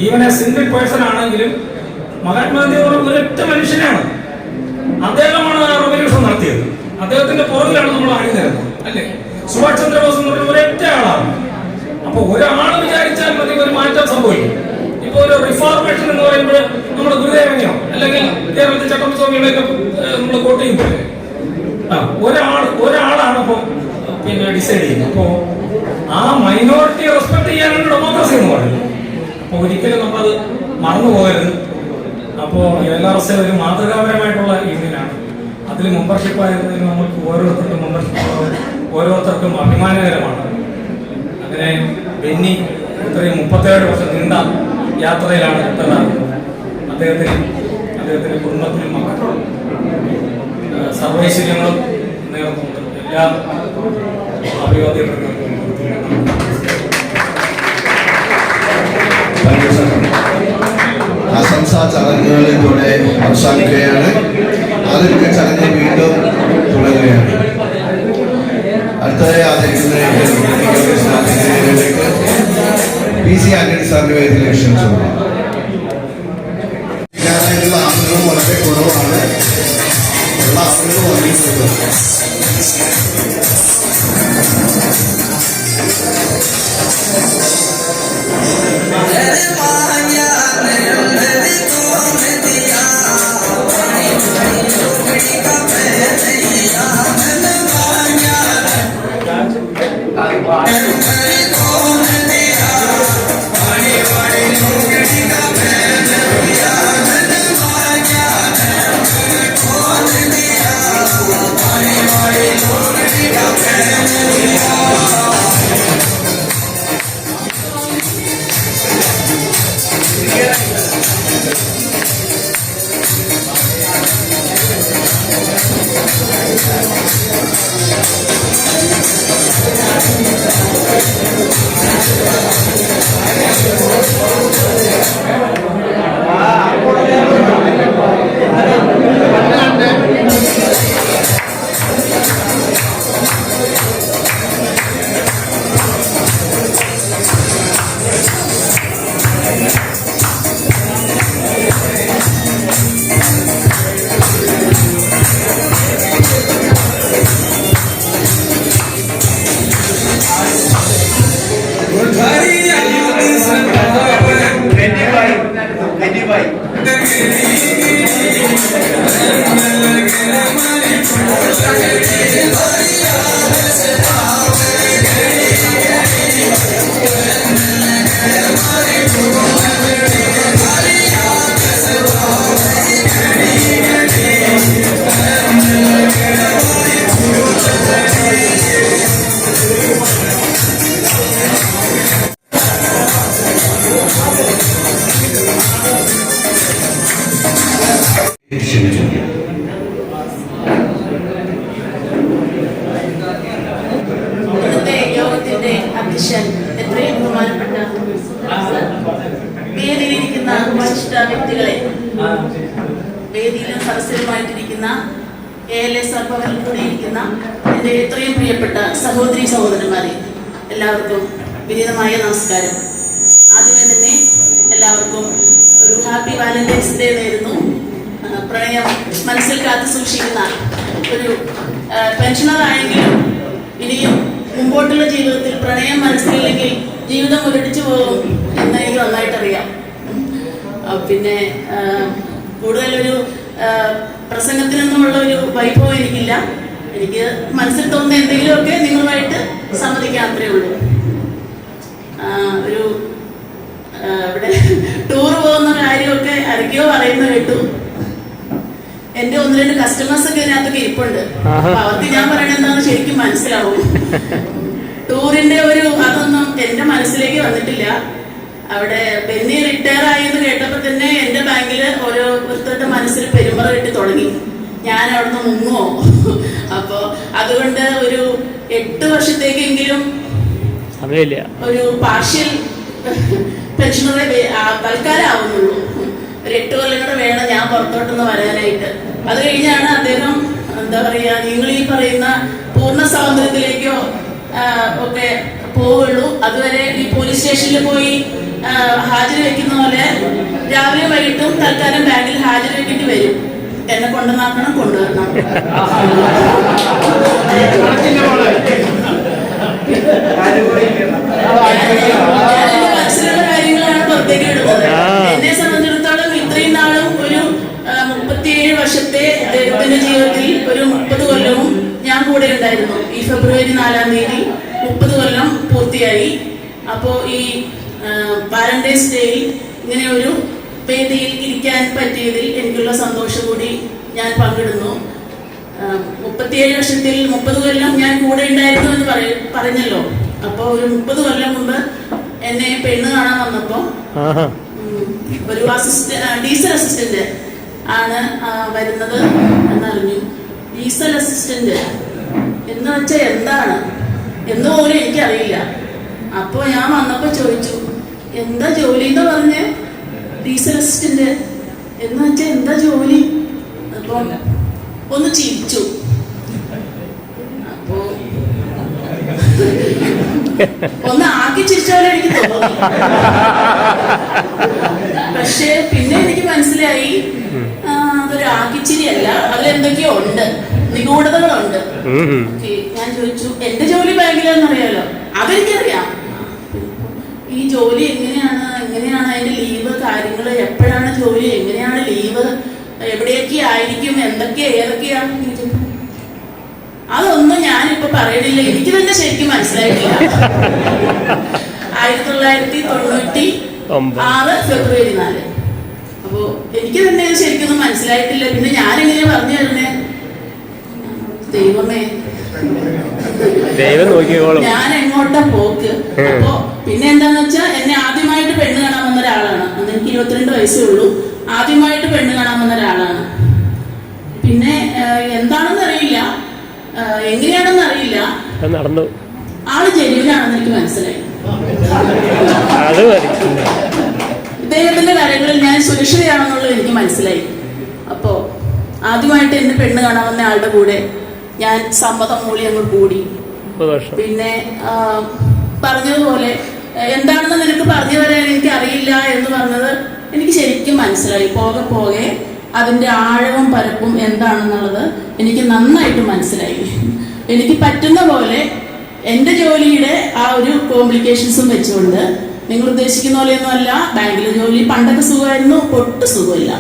ഈവൻ എ സിംഗിൾ പേഴ്സൺ ആണെങ്കിലും മഹാത്മാഗാന്ധി ഒരൊറ്റ മനുഷ്യനാണ്. അദ്ദേഹമാണ് റവല്യൂഷൻ നടത്തിയത്. അദ്ദേഹത്തിന്റെ പുറകിലാണ് നമ്മൾ അണിനിരുന്നത്, അല്ലേ? സുഭാഷ് ചന്ദ്രബോസ് എന്ന് പറയുന്ന ഒരൊറ്റ ആളാണ്. അപ്പൊ ഒരാൾ വിചാരിച്ചാൽ മതി ഒരു മാറ്റം സംഭവിക്കും. ഇപ്പൊ ഒരു റിഫോർമേഷൻ എന്ന് പറയുമ്പോൾ നമ്മുടെ ഗുരുദേവനെയോ അല്ലെങ്കിൽ കേരളത്തിൽ ചട്ടമ്പസ്വാമികളെയൊക്കെ നമ്മൾ കോട്ട് ചെയ്യുമ്പോൾ ഒരാളാണ് ഇപ്പൊ ഡിസൈഡ് ചെയ്യുന്നത്. അപ്പോ ആ മൈനോറിറ്റി റെസ്പെക്ട് ചെയ്യാനാണ് ഡെമോക്രസി എന്ന് പറയുന്നത്. അപ്പൊ ഒരിക്കലും നമ്മളത് മറന്നു പോകരുത്. അപ്പോ LRS ഒരു മാതൃകാപരമായിട്ടുള്ള യൂണിയനാണ്. അതിൽ മെമ്പർഷിപ്പ് ആയിരുന്നതിന് നമ്മൾക്ക് ഓരോരുത്തർക്കും അഭിമാനകരമാണ്. അങ്ങനെ ബെന്നി ഇത്രയും 37 വർഷം നീണ്ട യാത്രയിലാണ് എത്തതാകുന്നത്. അദ്ദേഹത്തിന് കുടുംബത്തിനും മക്കളും സർവൈശ്വര്യങ്ങളും നേർന്നുകൊണ്ട് എല്ലാ അഭിവാദ്യങ്ങളും ആശംസാ ചടങ്ങുകളിലൂടെ അവസാനിക്കുകയാണ്. ആദരിക്കൽ ചടങ്ങ് വീണ്ടും തുടങ്ങുകയാണ്. അടുത്തതായി ആദരിക്കുന്നതിലേക്ക് PC ആന്റണി സാറിന്റെ വേദിയിലെ ക്ഷണിച്ചു. വിദ്യാർത്ഥികളുടെ ആഗ്രഹം വളരെ കുറവാണ്. ഉള്ള ആഗ്രഹം വന്നിട്ടുണ്ട്. ഇന്നത്തെ യോഗത്തിന്റെ അധ്യക്ഷൻ എത്രയും ബഹുമാനപ്പെട്ട വേദിയിലിരിക്കുന്ന വിശിഷ്ട വ്യക്തികളെ, വേദിയിലും സദസ്സിലുമായിട്ടിരിക്കുന്ന ALS ഭവനിൽ കൂടിയിരിക്കുന്ന എൻ്റെ എത്രയും പ്രിയപ്പെട്ട സഹോദരി സഹോദരന്മാരെ, എല്ലാവർക്കും വിനീതമായ നമസ്കാരം. ആദ്യമേ തന്നെ എല്ലാവർക്കും ഒരു ഹാപ്പി വാലന്റൈൻസ് ഡേ നേരുന്നു. പ്രണയം മനസ്സിൽ കാത്തു സൂക്ഷിക്കുന്ന ഒരു പെൻഷനറായെങ്കിലും ഇനിയും മുമ്പോട്ടുള്ള ജീവിതത്തിൽ പ്രണയം മനസ്സിലില്ലെങ്കിൽ ജീവിതം മുരടിച്ചു പോകും എന്ന് എനിക്ക് നന്നായിട്ടറിയാം. പിന്നെ കൂടുതലൊരു പ്രസംഗത്തിനൊന്നുമുള്ള ഒരു വൈഭവം എനിക്കില്ല. എനിക്ക് മനസ്സിൽ തോന്നുന്ന എന്തെങ്കിലുമൊക്കെ നിങ്ങളുമായിട്ട് സമ്മതിക്കാൻ അത്രേ ഉള്ളൂ. ഒരു ഇവിടെ ടൂർ പോകുന്ന കാര്യമൊക്കെ ആരൊക്കെയോ പറയുന്നത് കേട്ടു. എന്റെ 1-2 കസ്റ്റമേഴ്സ് ഒക്കെ ഇതിനകത്തൊക്കെ ഇരിപ്പുണ്ട്. അപ്പൊ അവർക്ക് ഞാൻ പറയണത് എന്താണെന്ന് ശരിക്കും മനസ്സിലാവും. ടൂറിന്റെ അതൊന്നും എന്റെ മനസ്സിലേക്ക് വന്നിട്ടില്ല. അവിടെ ബെന്നി റിട്ടയർ ആയെന്ന് കേട്ടപ്പോ തന്നെ എന്റെ ബാങ്കില് ഓരോരുത്തരുടെ മനസ്സിൽ പെരുമറ കിട്ടി തുടങ്ങി. ഞാൻ അവിടുന്ന് മുങ്ങുമോ? അപ്പൊ അതുകൊണ്ട് ഒരു 8 വർഷത്തേക്കെങ്കിലും ഒരു പാർഷ്യൽ പെൻഷനറെ തൽക്കാലം ആവുന്നുള്ളൂ. ഒരു 8 കൊല്ലം കൂടെ വേണം ഞാൻ പുറത്തോട്ടൊന്ന് വരാനായിട്ട്. അത് കഴിഞ്ഞാണ് അദ്ദേഹം എന്താ പറയാ, നിങ്ങൾ ഈ പറയുന്ന പൂർണ്ണ സ്വാതന്ത്ര്യത്തിലേക്കോ ഒക്കെ പോവുള്ളൂ. അതുവരെ ഈ പോലീസ് സ്റ്റേഷനിൽ പോയി ഹാജർ വെക്കുന്ന പോലെ രാവിലെ വൈകിട്ടും തൽക്കാലം ബാങ്കിൽ ഹാജർ വെക്കേണ്ടി വരും. എന്നെ കൊണ്ടുവന്നാക്കണം, കൊണ്ടുവരണം. മനസ്സിലുള്ള കാര്യങ്ങളാണ് പുറത്തേക്ക് ഇടുന്നത്. എന്നെ സംബന്ധിച്ചിടത്തോളം ഇത്രയും നാളും ഒരു 37 വർഷത്തെ അദ്ദേഹത്തിന്റെ ജീവിതത്തിൽ ഒരു 30 കൊല്ലവും ഞാൻ കൂടെ ഉണ്ടായിരുന്നു. ഈ ഫെബ്രുവരി 4-ാം തീയതി 30 കൊല്ലം പൂർത്തിയായി. അപ്പോ ഈ വാലന്റൈൻസ് ഡേയിൽ ഇങ്ങനെ ഒരു വേദിയിൽ ഇരിക്കാൻ പറ്റിയതിൽ എനിക്കുള്ള സന്തോഷം കൂടി ഞാൻ പങ്കിടുന്നു. 37 വർഷത്തിൽ 30 കൊല്ലം ഞാൻ കൂടെ ഉണ്ടായിരുന്നു എന്ന് പറഞ്ഞല്ലോ. അപ്പോൾ ഒരു 30 കൊല്ലം മുമ്പ് എന്നെ പെണ്ണ് കാണാൻ വന്നപ്പോ ഒരു ഡീസൽ അസിസ്റ്റന്റ് ആണ് വരുന്നത് എന്നറിഞ്ഞു. ഡീസൽ അസിസ്റ്റന്റ് എന്ന് വെച്ചാൽ എന്താണ് എന്ന് പോലും എനിക്കറിയില്ല. അപ്പൊ ഞാൻ വന്നപ്പോ ചോദിച്ചു, എന്താ ജോലി എന്ന് പറഞ്ഞ്. ഡീസൽ അസിസ്റ്റന്റ് എന്ന് വെച്ചാൽ എന്താ ജോലി? അപ്പൊ ഒന്ന് ചിരിച്ചു. അപ്പോ ഒന്ന് ആക്കി ചിരിച്ച പോലെ എനിക്ക് തോന്നി. പക്ഷെ പിന്നെ എനിക്ക് മനസ്സിലായി അതൊരു ആക്കിച്ചിരിയല്ല, അതിലെന്തൊക്കെയോ ഉണ്ട്, നിഗൂഢതകളുണ്ട്. ഞാൻ ചോദിച്ചു, എന്റെ ജോലി ബാങ്കിലെന്നറിയാലോ? അതെനിക്കറിയാം. ഈ ജോലി എങ്ങനെയാണ് അതിന്റെ ലീവ് കാര്യങ്ങള്, എപ്പോഴാണ് ജോലി, എങ്ങനെയാണ് ലീവ്, എവിടെയൊക്കെ ആയിരിക്കും, ഏതൊക്കെയാ? അതൊന്നും ഞാനിപ്പോ പറയണില്ല, എനിക്ക് തന്നെ ശരിക്കും മനസ്സിലായിട്ടില്ല. 1996 ഫെബ്രുവരി 4. അപ്പോ എനിക്ക് തന്നെ ഇത് ശരിക്കൊന്നും മനസ്സിലായിട്ടില്ല. പിന്നെ ഞാനെങ്ങനെയാ പറഞ്ഞു തരുന്നേ? ദൈവമേ, ഞാൻ എങ്ങോട്ടാ പോക്ക്? അപ്പോ പിന്നെ എന്താന്ന് വെച്ചാ, എന്നെ ആദ്യമായിട്ട് പെണ്ണ് കാണാൻ വന്ന ഒരാളാണ്. അന്ന് എനിക്ക് 22 വയസ്സേ ഉള്ളൂ. ആദ്യമായിട്ട് പെണ്ണ് കാണാൻ വന്ന ഒരാളാണ്. പിന്നെ എന്താണെന്ന് അറിയില്ല, എങ്ങനെയാണെന്ന് അറിയില്ല, ആള് ജനുവിനാണെന്ന് എനിക്ക് മനസ്സിലായി. ഇദ്ദേഹത്തിന്റെ കാര്യങ്ങളിൽ ഞാൻ സുരക്ഷിതയാണെന്നുള്ളത് എനിക്ക് മനസ്സിലായി. അപ്പോ ആദ്യമായിട്ട് എന്നെ പെണ്ണ് കാണാൻ വന്ന ആളുടെ കൂടെ ഞാൻ സമ്മതം മൂല്യം അങ്ങോട്ട് കൂടി. പിന്നെ പറഞ്ഞതുപോലെ എന്താണെന്ന് നിനക്ക് പറഞ്ഞു തരാൻ എനിക്ക് അറിയില്ല എന്ന് പറഞ്ഞത് എനിക്ക് ശരിക്കും മനസ്സിലായി. പോകെ പോകെ അതിന്റെ ആഴവും പരപ്പും എന്താണെന്നുള്ളത് എനിക്ക് നന്നായിട്ട് മനസ്സിലായി. എനിക്ക് പറ്റുന്ന പോലെ എൻ്റെ ജോലിയുടെ ആ ഒരു കോംപ്ലിക്കേഷൻസും വെച്ചുകൊണ്ട് നിങ്ങൾ ഉദ്ദേശിക്കുന്ന പോലെയൊന്നും അല്ല. ബാങ്കിലെ ജോലി പണ്ടൊക്കെ സുഖമായിരുന്നു, പൊട്ട് സുഖമില്ല.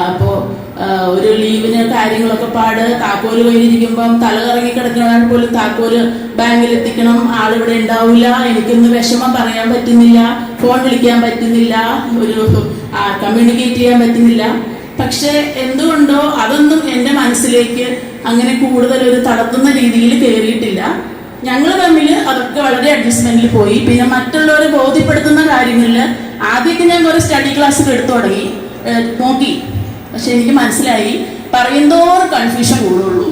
അപ്പോൾ ഒരു ലീവിന് കാര്യങ്ങളൊക്കെ താക്കോല് കയ്യിലിരിക്കുമ്പം തല കറങ്ങി കിടക്കണ പോലും താക്കോല് ബാങ്കിൽ എത്തിക്കണം, ആളിവിടെ ഉണ്ടാവില്ല, എനിക്കൊന്ന് വിഷമം പറയാൻ പറ്റുന്നില്ല, ഫോൺ വിളിക്കാൻ പറ്റുന്നില്ല, ഒരു കമ്മ്യൂണിക്കേറ്റ് ചെയ്യാൻ പറ്റുന്നില്ല. പക്ഷെ എന്തുകൊണ്ടോ അതൊന്നും എൻ്റെ മനസ്സിലേക്ക് അങ്ങനെ കൂടുതൽ ഒരു തളർത്തുന്ന രീതിയിൽ കയറിയിട്ടില്ല. ഞങ്ങൾ തമ്മിൽ അതൊക്കെ വളരെ അഡ്ജസ്റ്റ്മെന്റിൽ പോയി. പിന്നെ മറ്റുള്ളവരെ ബോധ്യപ്പെടുത്തുന്ന കാര്യങ്ങളിൽ ആദ്യമൊക്കെ ഞാൻ ഒരു സ്റ്റഡി ക്ലാസ്സിൽ എടുത്തു തുടങ്ങി, നോക്കി. പക്ഷെ എനിക്ക് മനസ്സിലായി പറയുന്തോറും കൺഫ്യൂഷൻ കൂടുള്ളൂ.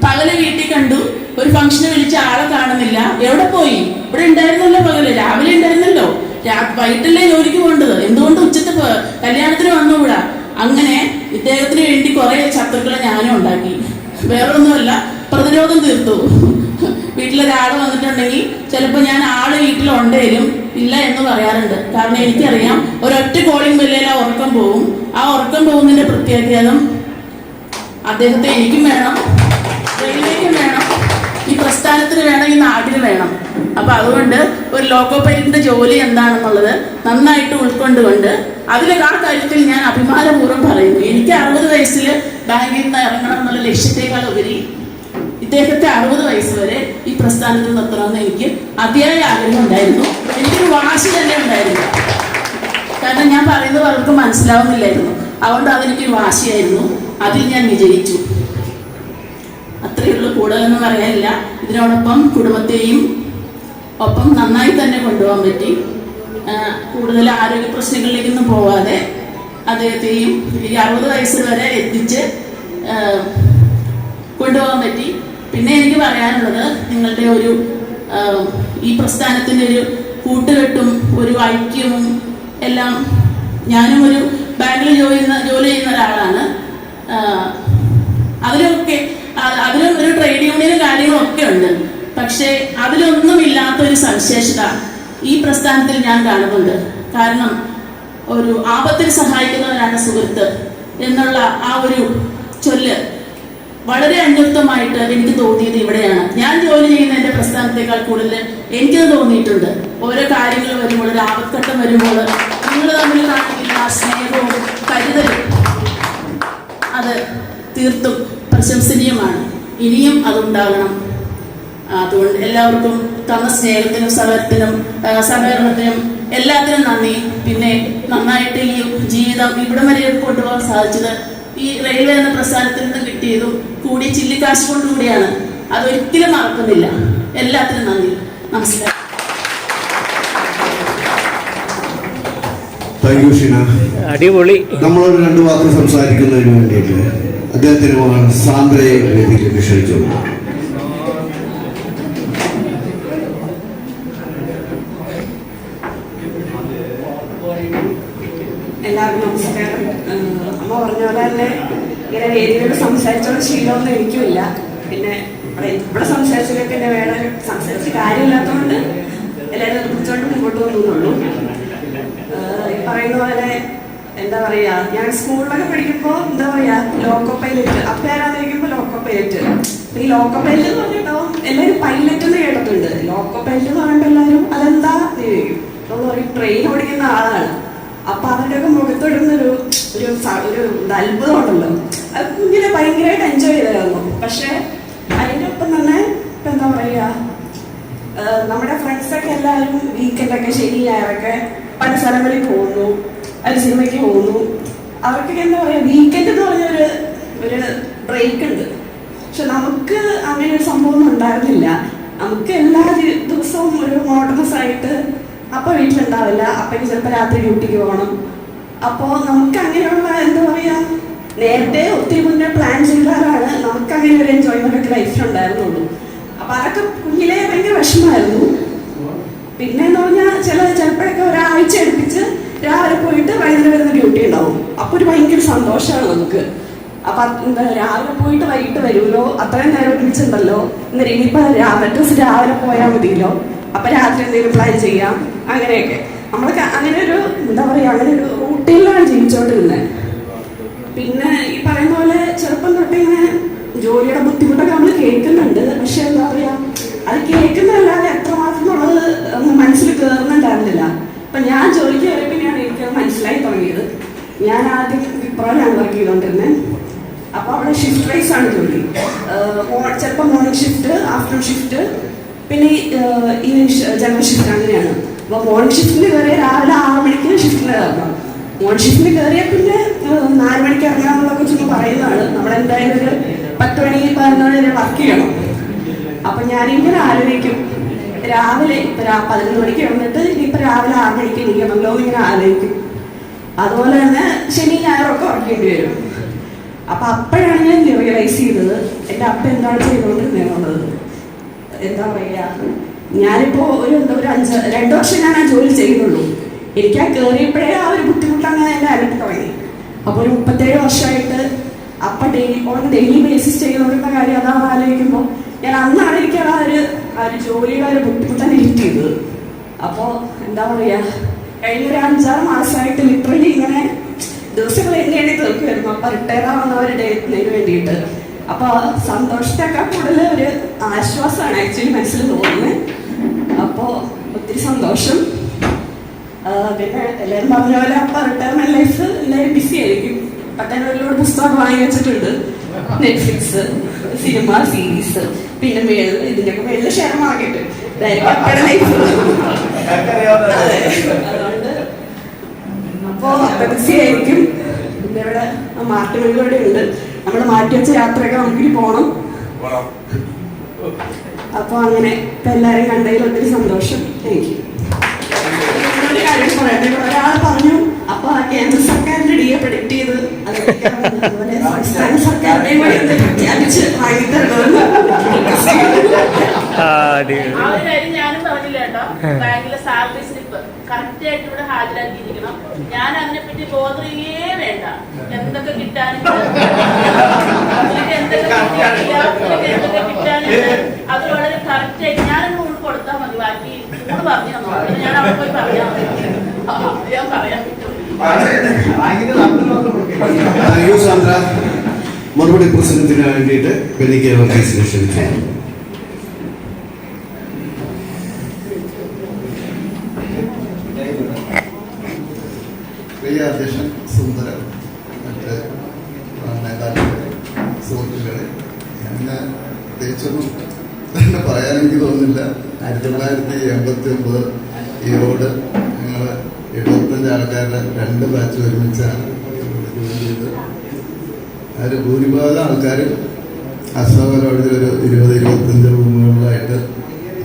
പകല് വീട്ടിൽ കണ്ടു, ഒരു ഫംഗ്ഷന് വിളിച്ച ആളെ കാണുന്നില്ല, എവിടെ പോയി? ഇവിടെ ഉണ്ടായിരുന്നല്ലോ, പകല് രാവിലെ ഉണ്ടായിരുന്നല്ലോ, വൈകിട്ടല്ലേ ജോലിക്ക് പോകേണ്ടത്, എന്തുകൊണ്ട് ഉച്ചത്തെ കല്യാണത്തിന് വന്നുകൂടാ? അങ്ങനെ ഇദ്ദേഹത്തിന് വേണ്ടി കുറെ ശത്രുക്കളെ ഞാനും ഉണ്ടാക്കി. വേറൊന്നുമല്ല, പ്രതിരോധം തീർത്തു. വീട്ടിലൊരാൾ വന്നിട്ടുണ്ടെങ്കിൽ ചിലപ്പോൾ ഞാൻ ആള് വീട്ടിലുണ്ടെങ്കിലും ഇല്ല എന്ന് പറയാറുണ്ട്. കാരണം എനിക്കറിയാം ഒരൊറ്റ കോളിംഗ് ബെല്ലിൽ ആ ഉറക്കം പോകും. ആ ഉറക്കം പോകുന്നതിന്റെ പ്രത്യാഘാതം അദ്ദേഹത്തെ എനിക്കും വേണം, റെയിൽവേക്കും വേണം, ഈ പ്രസ്ഥാനത്തിന് വേണം, ഈ നാടിന് വേണം. അപ്പൊ അതുകൊണ്ട് ഒരു ലോക്കോ പൈലറ്റിന്റെ ജോലി എന്താണെന്നുള്ളത് നന്നായിട്ട് ഉൾക്കൊണ്ടുകൊണ്ട് ആ കാര്യത്തിൽ ഞാൻ അഭിമാനപൂർവ്വം പറയുന്നു. എനിക്ക് 60 വയസ്സിൽ ബാങ്കിൽ നിന്ന് ഇറങ്ങണം എന്നുള്ള ലക്ഷ്യത്തെക്കാൾ ഉപരി ഇദ്ദേഹത്തെ 60 വയസ്സ് വരെ ഈ പ്രസ്ഥാനത്തിൽ നിർത്തണമെന്ന് എനിക്ക് അതിയായ ആഗ്രഹം ഉണ്ടായിരുന്നു. എനിക്കൊരു വാശി തന്നെ ഉണ്ടായിരുന്നു. കാരണം ഞാൻ പറയുന്നത് അവർക്ക് മനസ്സിലാവുന്നില്ലായിരുന്നു. അതുകൊണ്ട് അതെനിക്കൊരു വാശിയായിരുന്നു. അതിൽ ഞാൻ വിജയിച്ചു. അത്രയുള്ളൂ, കൂടുതലൊന്നും പറയാനില്ല. ഇതിനോടൊപ്പം കുടുംബത്തെയും ഒപ്പം നന്നായി തന്നെ കൊണ്ടുപോകാൻ പറ്റി. കൂടുതൽ ആരോഗ്യ പ്രശ്നങ്ങളിലേക്കൊന്നും പോവാതെ അദ്ദേഹത്തെയും ഈ 60 വയസ്സ് വരെ എത്തിച്ച് കൊണ്ടുപോകാൻ പറ്റി. പിന്നെ എനിക്ക് പറയാനുള്ളത്, നിങ്ങളുടെ ഈ പ്രസ്ഥാനത്തിൻ്റെ ഒരു കൂട്ടുകെട്ടും ഒരു ഐക്യവും എല്ലാം. ഞാനും ഒരു ബാങ്കിൽ ജോലി ചെയ്യുന്ന ഒരാളാണ്. അതിലും ഒരു ട്രേഡ് യൂണിയനും കാര്യങ്ങളും ഒക്കെ ഉണ്ട്. പക്ഷേ അതിലൊന്നും ഇല്ലാത്തൊരു സവിശേഷത ഈ പ്രസ്ഥാനത്തിൽ ഞാൻ കാണുന്നുണ്ട്. കാരണം ഒരു ആപത്തിൽ സഹായിക്കുന്നവരാണ് സുഹൃത്ത് എന്നുള്ള ആ ഒരു ചൊല്ല് വളരെ അന്വർത്ഥമായിട്ട് എനിക്ക് തോന്നിയത് ഇവിടെയാണ്. ഞാൻ ജോലി ചെയ്യുന്ന എൻ്റെ പ്രസ്ഥാനത്തേക്കാൾ കൂടുതൽ എനിക്കത് തോന്നിയിട്ടുണ്ട്. ഓരോ കാര്യങ്ങൾ വരുമ്പോൾ, ഒരു ആപത്ഘട്ടം വരുമ്പോൾ നിങ്ങൾ തമ്മിൽ കാണിക്കുന്ന ആ സ്നേഹവും കരുതലും അത് തീർത്തും പ്രശംസനീയമാണ്. ഇനിയും അതുണ്ടാകണം. അതുകൊണ്ട് എല്ലാവർക്കും തന്ന സ്നേഹത്തിനും സഹകരണത്തിനും എല്ലാത്തിനും നന്ദി. പിന്നെ നന്നായിട്ട് ഈ ജീവിതം ഇവിടം വരെ കൊണ്ടുപോകാൻ സാധിച്ചത് ഈ റെയിൽവേ എന്ന പ്രസ്ഥാനത്തിൽ നിന്ന് കിട്ടിയതും കൂടി ചില്ലിക്കാശ് കൊണ്ടുകൂടിയാണ്. അതൊരിക്കലും മറക്കുന്നില്ല. എല്ലാത്തിനും നന്ദി. നമസ്കാരം. Thank U Sheena. അടിപൊളി. നമ്മളോട് 2 വാക്ക് സംസാരിക്കുന്നതിന് വേണ്ടിയിട്ട് അദ്ദേഹത്തിന് സാന്ദ്രയെ വേദിയിലേക്ക് ക്ഷണിച്ചു. എല്ലാവർക്കും നമസ്കാരം. അമ്മ പറഞ്ഞ പോലെ തന്നെ ഇങ്ങനെ വേദികളിൽ സംസാരിച്ചോണ്ട് ശീലമൊന്നും എനിക്കുമില്ല. പിന്നെ ഇവിടെ സംസാരിച്ചതൊക്കെ എന്നെ വേറെ സംസാരിച്ച് കാര്യമില്ലാത്തതുകൊണ്ട് എല്ലാവരും കുറിച്ചോണ്ട് മുമ്പോട്ട് പോകുന്നുള്ളൂ. ഈ പറയുന്ന പോലെ എന്താ പറയാ, ഞാൻ സ്കൂളിലൊക്കെ പഠിക്കുമ്പോൾ എന്താ പറയാ, ലോക്കോ പൈലറ്റ് അപ്പേരാന്നിരിക്കുമ്പോൾ ലോക്കോ പൈലറ്റ്. ഈ ലോക്കോ പൈലറ്റ് എന്ന് പറഞ്ഞിട്ടോ എല്ലാവരും പൈലറ്റ് എന്ന് കേട്ടിട്ടുണ്ട്. ലോക്കോ പൈലറ്റ് എന്ന് പറയുമ്പോൾ എല്ലാവരും അതെന്താ പറയും, ട്രെയിൻ ഓടിക്കുന്ന ആളാണ്. അപ്പൊ അവരുടെയൊക്കെ മുഖത്തിടുന്നൊരു അത്ഭുതം ഉണ്ടല്ലോ. അത് കുഞ്ഞിനെ ഭയങ്കരമായിട്ട് എൻജോയ് ചെയ്തായിരുന്നു. പക്ഷെ അതിൻ്റെ ഒപ്പം തന്നെ ഇപ്പൊ എന്താ പറയാ, നമ്മുടെ ഫ്രണ്ട്സൊക്കെ എല്ലാവരും വീക്കെൻഡൊക്കെ ശനി ഞായറൊക്കെ പല സ്ഥലങ്ങളിൽ പോകുന്നു, അത് സിനിമയ്ക്ക് പോകുന്നു. അവർക്കൊക്കെ എന്താ പറയാ, വീക്കെൻഡ് എന്ന് പറഞ്ഞൊരു ബ്രേക്ക് ഉണ്ട്. പക്ഷെ നമുക്ക് അങ്ങനെ ഒരു സംഭവം ഉണ്ടായിരുന്നില്ല. നമുക്ക് എല്ലാ ദിവസവും ഒരു മോഡേണസ് ആയിട്ട് അപ്പൊ വീട്ടിലുണ്ടാവില്ല, അപ്പയ്ക്ക് ചിലപ്പോൾ രാത്രി ഡ്യൂട്ടിക്ക് പോകണം. അപ്പോൾ നമുക്ക് അങ്ങനെയുള്ള എന്താ പറയാ, നേരത്തെ ഒത്തിരി മുന്നേ പ്ലാൻ ചെയ്താലാണ് നമുക്ക് അങ്ങനെ ഒരു എൻജോയ്മെന്റ് ഒക്കെ ലൈഫിലുണ്ടായിരുന്നുള്ളൂ. അപ്പൊ അതൊക്കെ കുഞ്ഞിലെ ഭയങ്കര വിഷമമായിരുന്നു. പിന്നെ എന്ന് പറഞ്ഞാൽ ചിലപ്പോഴൊക്കെ ഒരാഴ്ച അടുപ്പിച്ച് രാവിലെ പോയിട്ട് വൈകുന്നേരം വരുന്ന ഡ്യൂട്ടി ഉണ്ടാവും. അപ്പൊ ഒരു ഭയങ്കര സന്തോഷമാണ് നമുക്ക്. അപ്പൊ എന്താ, രാവിലെ പോയിട്ട് വൈകിട്ട് വരുമല്ലോ, അത്രയും നേരം ഒരുമിച്ചുണ്ടല്ലോ, എന്നിട്ട് ഇനിയിപ്പോ മറ്റു രാവിലെ പോയാൽ മതിയല്ലോ, അപ്പൊ രാത്രി എന്തെങ്കിലും പ്ലാൻ ചെയ്യാം. അങ്ങനെയൊക്കെ നമ്മളൊക്കെ അങ്ങനെ ഒരു എന്താ പറയാ, അങ്ങനെ ഒരു റൂട്ടീനിലാണ് ജീവിച്ചോണ്ടിരുന്നത്. പിന്നെ ഈ പറയുന്ന പോലെ ചെറുപ്പം തൊട്ട് ഇങ്ങനെ ജോലിയുടെ ബുദ്ധിമുട്ടൊക്കെ നമ്മൾ കേൾക്കുന്നുണ്ട്. പക്ഷെ എന്താ പറയാ, അത് കേൾക്കുന്നതല്ലാതെ എത്രമാത്രം എന്നുള്ളത് മനസ്സിൽ ചിലപ്പോൾ മോർണിംഗ് ഷിഫ്റ്റ്, ആഫ്റ്റർനൂൺ ഷിഫ്റ്റ്, പിന്നെ ഈവനിങ് ജനറൽ ഷിഫ്റ്റ് അങ്ങനെയാണ്. അപ്പോൾ മോർണിംഗ് ഷിഫ്റ്റിന് കയറിയ രാവിലെ 6 മണിക്ക് ഷിഫ്റ്റിന് കയറണം. മോർണിംഗ് ഷിഫ്റ്റിന് കയറിയാൽ പിന്നെ 4 മണിക്ക് ഇറങ്ങാമെന്നുള്ളതൊക്കെ ചുമ്മാ പറയുന്നതാണ്. നമ്മളെന്തായാലും ഒരു 10 മണി 11 മണി വരെ വർക്ക് ചെയ്യണം. അപ്പം ഞാനിങ്ങനെ ആലോചിക്കും, രാവിലെ ഇപ്പം 11 മണിക്ക് വന്നിട്ട് ഇനിയിപ്പോൾ രാവിലെ 6 മണിക്ക് ഇരിക്കണമല്ലോ ഇങ്ങനെ ആലോചിക്കും. അതുപോലെ തന്നെ ശനി ഞായറൊക്കെ വർക്കേണ്ടി വരും. അപ്പം അപ്പോഴാണ് ഞാൻ റിയലൈസ് ചെയ്തത് എൻ്റെ അപ്പ എന്താണ് ചെയ്തുകൊണ്ടിരുന്നത്. എന്താ പറയുക, ഞാനിപ്പോൾ ഒരു 2 വർഷം ഞാൻ ആ ജോലി ചെയ്യുന്നുള്ളൂ. എനിക്ക് ആ കയറിയപ്പോഴേ ആ ഒരു ബുദ്ധിമുട്ട് അങ്ങനെ എൻ്റെ അലട്ടി തുടങ്ങി. അപ്പോൾ ഒരു 37 വർഷമായിട്ട് അപ്പ ഡെയിലി ബേസിസ് ചെയ്തുകൊണ്ടിരുന്ന കാര്യം അതാണ് ആലോചിക്കുമ്പോൾ ഞാൻ അന്നാണ് എനിക്ക് ആ ഒരു ജോലിയുടെ ഒരു ബുദ്ധിമുട്ടാണ് ഇരിറ്റ് ചെയ്തത്. അപ്പോൾ എന്താ പറയുക, കഴിഞ്ഞൊരു 5-6 മാസമായിട്ട് ലിറ്ററലി ഇങ്ങനെ ദിവസങ്ങൾ എങ്ങനെയാണ് തീർക്കുമായിരുന്നു. അപ്പോൾ റിട്ടയർ ആവുന്ന ഒരു ഡേറ്റിന് വേണ്ടിയിട്ട്. അപ്പോൾ സന്തോഷത്തെക്കാൾ കൂടുതൽ ഒരു ആശ്വാസമാണ് ആക്ച്വലി മനസ്സിൽ തോന്നുന്നത്. അപ്പോൾ ഒത്തിരി സന്തോഷം. പിന്നെ എല്ലാവരും പറഞ്ഞ പോലെ അപ്പം റിട്ടയർമെന്റ് ലൈഫ് എല്ലാവരും ബിസി ആയിരിക്കും. പട്ടണം ഒരുപാട് പുസ്തകം വാങ്ങി വെച്ചിട്ടുണ്ട്, നെറ്റ്ഫ്ലിക്സ്, സിനിമ, സീരീസ്, പിന്നെ ഇതിൻ്റെയൊക്കെ മേളിൽ ഷെയർ മാർക്കറ്റ്, അപ്പയുടെ ലൈഫ്. അതുകൊണ്ട് അപ്പോൾ അപ്പം ബിസി ആയിരിക്കും. പിന്നെ ഇവിടെ മാറ്റങ്ങളിലൂടെ ഉണ്ട്. നമ്മൾ മാറ്റി വെച്ച യാത്രയൊക്കെ നമുക്കിനി പോകണം. അപ്പോൾ അങ്ങനെ ഇപ്പം എല്ലാവരും കണ്ടതിൽ ഒത്തിരി സന്തോഷം. എനിക്ക് കാര്യം പറയട്ടെ, ഒരാൾ പറഞ്ഞു അപ്പൊ കേന്ദ്ര സർക്കാരിന്റെ DA പ്രൊഡിക്ട് ചെയ്ത് അതുപോലെ സംസ്ഥാന സർക്കാരിന്റെ കൂടി ഒന്ന് പ്രഖ്യാപിച്ച് വാങ്ങിത്തരണമെന്ന്. ആ ഒരു കാര്യം ഞാനും പറഞ്ഞില്ല കേട്ടോ. ബാങ്കിലെ സാലറി സ്ലിപ്പ് കറക്റ്റ് ആയിട്ട് ഇവിടെ ഹാജരാക്കിയിരിക്കണം. ഞാൻ അതിനെപ്പറ്റി ബോധറിയേ വേണ്ട. എന്തൊക്കെ കിട്ടാനുണ്ട്, എന്തൊക്കെ കിട്ടാനുണ്ട്, അത് വളരെ കറക്റ്റ് ആയിട്ട് ഞാനൊന്ന് കൊണ്ട് കൊടുത്താൽ മതി. ബാക്കി കൂടെ പറഞ്ഞു തന്നോ, ഞാൻ അവിടെ പോയി പറഞ്ഞാൽ മതി. ഞാൻ പറയാൻ പറ്റും. സാന്ദ്ര, മറുപടി പ്രസംഗത്തിന് വേണ്ടിയിട്ട് ബെന്നിക്ക് വർഗീസിനെ ക്ഷണിക്കുന്നു. പ്രിയ അധ്യക്ഷൻ, സുന്ദര, മറ്റ് നേതാക്കളെ, സുഹൃത്തുക്കളെ, ഞാൻ പ്രത്യേകിച്ചൊന്നും തന്നെ പറയാൻ എനിക്ക് തോന്നുന്നില്ല. 1989 ഈ റോഡ് ഞങ്ങൾ 75 ആൾക്കാരുടെ 2 ബാച്ച് ഒരുമിച്ചാണ് ജോലി ചെയ്തത്. അതിൽ ഭൂരിഭാഗം ആൾക്കാരും അശോകരോടിൽ ഒരു 20-25 റൂമുകളിലായിട്ട്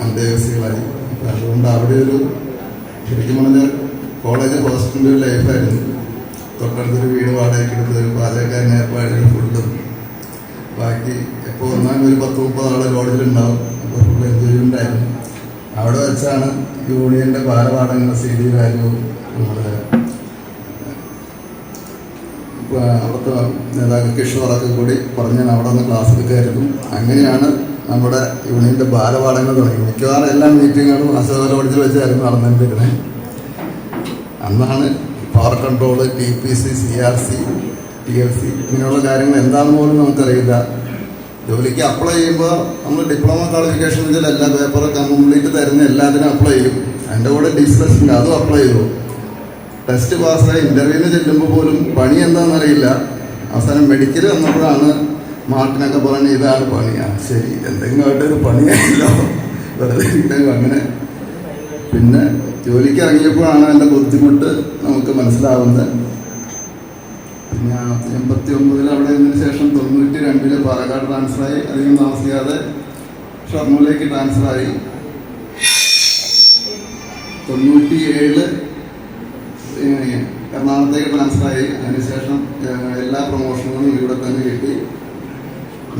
അന്തേവാസികളായി. അപ്പം അതുകൊണ്ട് അവിടെ ഒരു ശരിക്കും പറഞ്ഞാൽ കോളേജ് ഹോസ്റ്റലിൻ്റെ ഒരു ലൈഫായിരുന്നു. തൊട്ടടുത്തൊരു വീട് വാടകയ്ക്ക് എടുത്ത് ഒരു പാചകക്കാരൻ ഏർപ്പാടിന് ഫുഡും ബാക്കി എപ്പോൾ വന്നാലും ഒരു 10-30 ആളെ ലോഡ്ജിലുണ്ടാവും. അപ്പോൾ ഫുൾ എൻജോയ്മെൻ്റ് ആയിരുന്നു. അവിടെ വെച്ചാണ് യൂണിയൻ്റെ ഭാരവാടകങ്ങൾ CD രാജു നമ്മുടെ അവിടുത്തെ നേതാക്കൾ കിഷോറൊക്കെ കൂടി പറഞ്ഞ് അവിടെ നിന്ന് ക്ലാസ് എടുക്കായിരുന്നു. അങ്ങനെയാണ് നമ്മുടെ യൂണിയൻ്റെ ഭാരവാടകങ്ങൾ തുടങ്ങി. മിക്കവാറും എല്ലാ മീറ്റിങ്ങുകളും അശോക ലോഡ്ജിൽ വെച്ചായിരുന്നു നടന്നിരുന്നത്. അന്നാണ് power control, TPC, CRC, TLC ഇങ്ങനെയുള്ള കാര്യങ്ങൾ എന്താണെന്ന് പോലും നമുക്കറിയില്ല. ജോലിക്ക് അപ്ലൈ ചെയ്യുമ്പോൾ നമ്മൾ ഡിപ്ലോമ ക്വാളിഫിക്കേഷൻ വെച്ചാൽ എല്ലാ പേപ്പറും കംപ്ലീറ്റ് തരുന്ന എല്ലാത്തിനും അപ്ലൈ ചെയ്യും. അതിൻ്റെ കൂടെ ഡിസ്കഷൻ അതും അപ്ലൈ ചെയ്തു. ടെസ്റ്റ് പാസ്സായി ഇൻ്റർവ്യൂവിന് ചെല്ലുമ്പോൾ പോലും പണി എന്താണെന്നറിയില്ല. അവസാനം മെഡിക്കൽ വന്നപ്പോഴാണ് മാർട്ടിനൊക്കെ പറഞ്ഞ് ഇതാണ് പണിയാണ്. ശരി, എന്തെങ്കിലും ആയിട്ടൊരു പണിയായില്ലോ, വെറുതെ ഇരിക്കും. അങ്ങനെ പിന്നെ ജോലിക്ക് ഇറങ്ങിയപ്പോഴാണ് അതിൻ്റെ ബുദ്ധിമുട്ട് നമുക്ക് മനസ്സിലാവുന്നത്. പിന്നെ 89 അവിടെ നിന്നതിന് ശേഷം 92 പാലക്കാട് ട്രാൻസ്ഫറായി. അധികം താമസിക്കാതെ ഷൊർണൂരിലേക്ക് ട്രാൻസ്ഫറായി. 97 എറണാകുളത്തേക്ക് ട്രാൻസ്ഫറായി. അതിനുശേഷം എല്ലാ പ്രൊമോഷനുകളും ഇവിടെ തന്നെ കിട്ടി.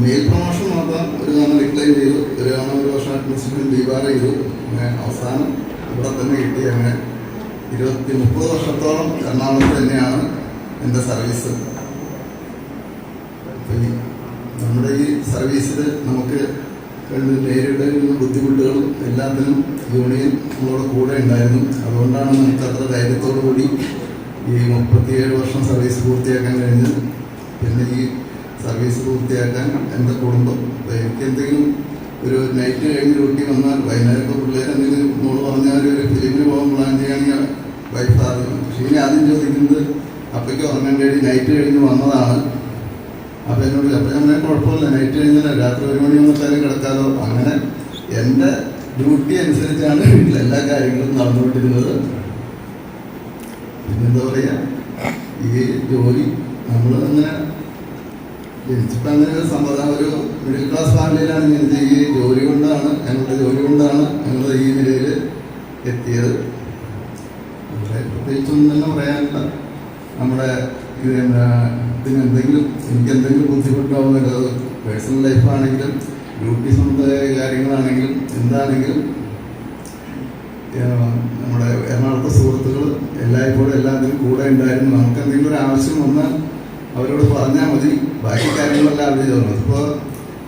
മെയിൽ പ്രൊമോഷൻ മാത്രം ഒരു തവണ ഡിക്ലൈൻ ചെയ്തു, ഒരു തവണ 1 വർഷം അഡ്മിനിസ്ട്രേഷൻ ഡിബാർ ചെയ്തു. അവസാനം ഇവിടെ തന്നെ കിട്ടി. അങ്ങനെ 30 വർഷത്തോളം എറണാകുളത്ത് തന്നെയാണ് എൻ്റെ സർവീസ്. നമ്മുടെ ഈ സർവീസിൽ നമുക്ക് നേരിടുന്ന ബുദ്ധിമുട്ടുകളും എല്ലാത്തിനും യൂണിയൻ നമ്മളോട് കൂടെ ഉണ്ടായിരുന്നു. അതുകൊണ്ടാണ് നമുക്ക് അത്ര ധൈര്യത്തോടു കൂടി ഈ 37 വർഷം സർവീസ് പൂർത്തിയാക്കാൻ കഴിഞ്ഞത്. പിന്നെ ഈ സർവീസ് പൂർത്തിയാക്കാൻ എൻ്റെ കുടുംബം, എനിക്ക് എന്തെങ്കിലും ഒരു നൈറ്റ് കഴിഞ്ഞ് ഡ്യൂട്ടി വന്നാൽ വൈകുന്നേരം പിള്ളേർ എന്തെങ്കിലും മോള് പറഞ്ഞാൽ ഒരു ഫിലിമിന് പോകാൻ പ്ലാൻ ചെയ്യുകയാണെങ്കിൽ വൈഫ് ആദ്യം. പക്ഷേ ഇനി ആദ്യം ചോദിക്കുന്നത് അപ്പയ്ക്ക് ഉറങ്ങേണ്ടി നൈറ്റ് കഴിഞ്ഞ് വന്നതാണ്. അപ്പം എന്നോട് അപ്പം ഞാൻ കുഴപ്പമില്ല, നൈറ്റ് കഴിഞ്ഞാൽ രാത്രി 1 മണി വന്നിട്ടാലും കിടക്കാലോ. അങ്ങനെ എൻ്റെ ഡ്യൂട്ടി അനുസരിച്ചാണ് വീട്ടിൽ എല്ലാ കാര്യങ്ങളും നടന്നുകൊണ്ടിരുന്നത്. പിന്നെന്താ പറയുക, ഈ ജോലി നമ്മൾ അങ്ങനെ ജനിച്ചപ്പോൾ അങ്ങനെ ഒരു സമ്പ്രദായം, ഒരു മിഡിൽ ക്ലാസ് ഫാമിലിയിലാണ് ജനിച്ചത്. ഈ ജോലി കൊണ്ടാണ്, ഞങ്ങളുടെ ജോലി കൊണ്ടാണ് ഞങ്ങൾ ഈ നിലയിൽ എത്തിയത്. പ്രത്യേകിച്ചൊന്നും തന്നെ പറയാനില്ല. നമ്മുടെ ഇതിനെന്തെങ്കിലും എനിക്കെന്തെങ്കിലും ബുദ്ധിമുട്ടാവുന്നില്ല. അത് പേഴ്സണൽ ലൈഫാണെങ്കിലും ഡ്യൂട്ടി സംബന്ധമായ കാര്യങ്ങളാണെങ്കിലും എന്താണെങ്കിലും നമ്മുടെ എറണാകുളത്തെ സുഹൃത്തുക്കൾ എല്ലായ്പ്പോഴും എല്ലാത്തിനും കൂടെ ഉണ്ടായിരുന്നു. നമുക്ക് എന്തെങ്കിലും ഒരു ആവശ്യം വന്നാൽ അവരോട് പറഞ്ഞാൽ മതി, ബാക്കി കാര്യങ്ങളെല്ലാം അവർ ചെയ്തു. ഇപ്പോൾ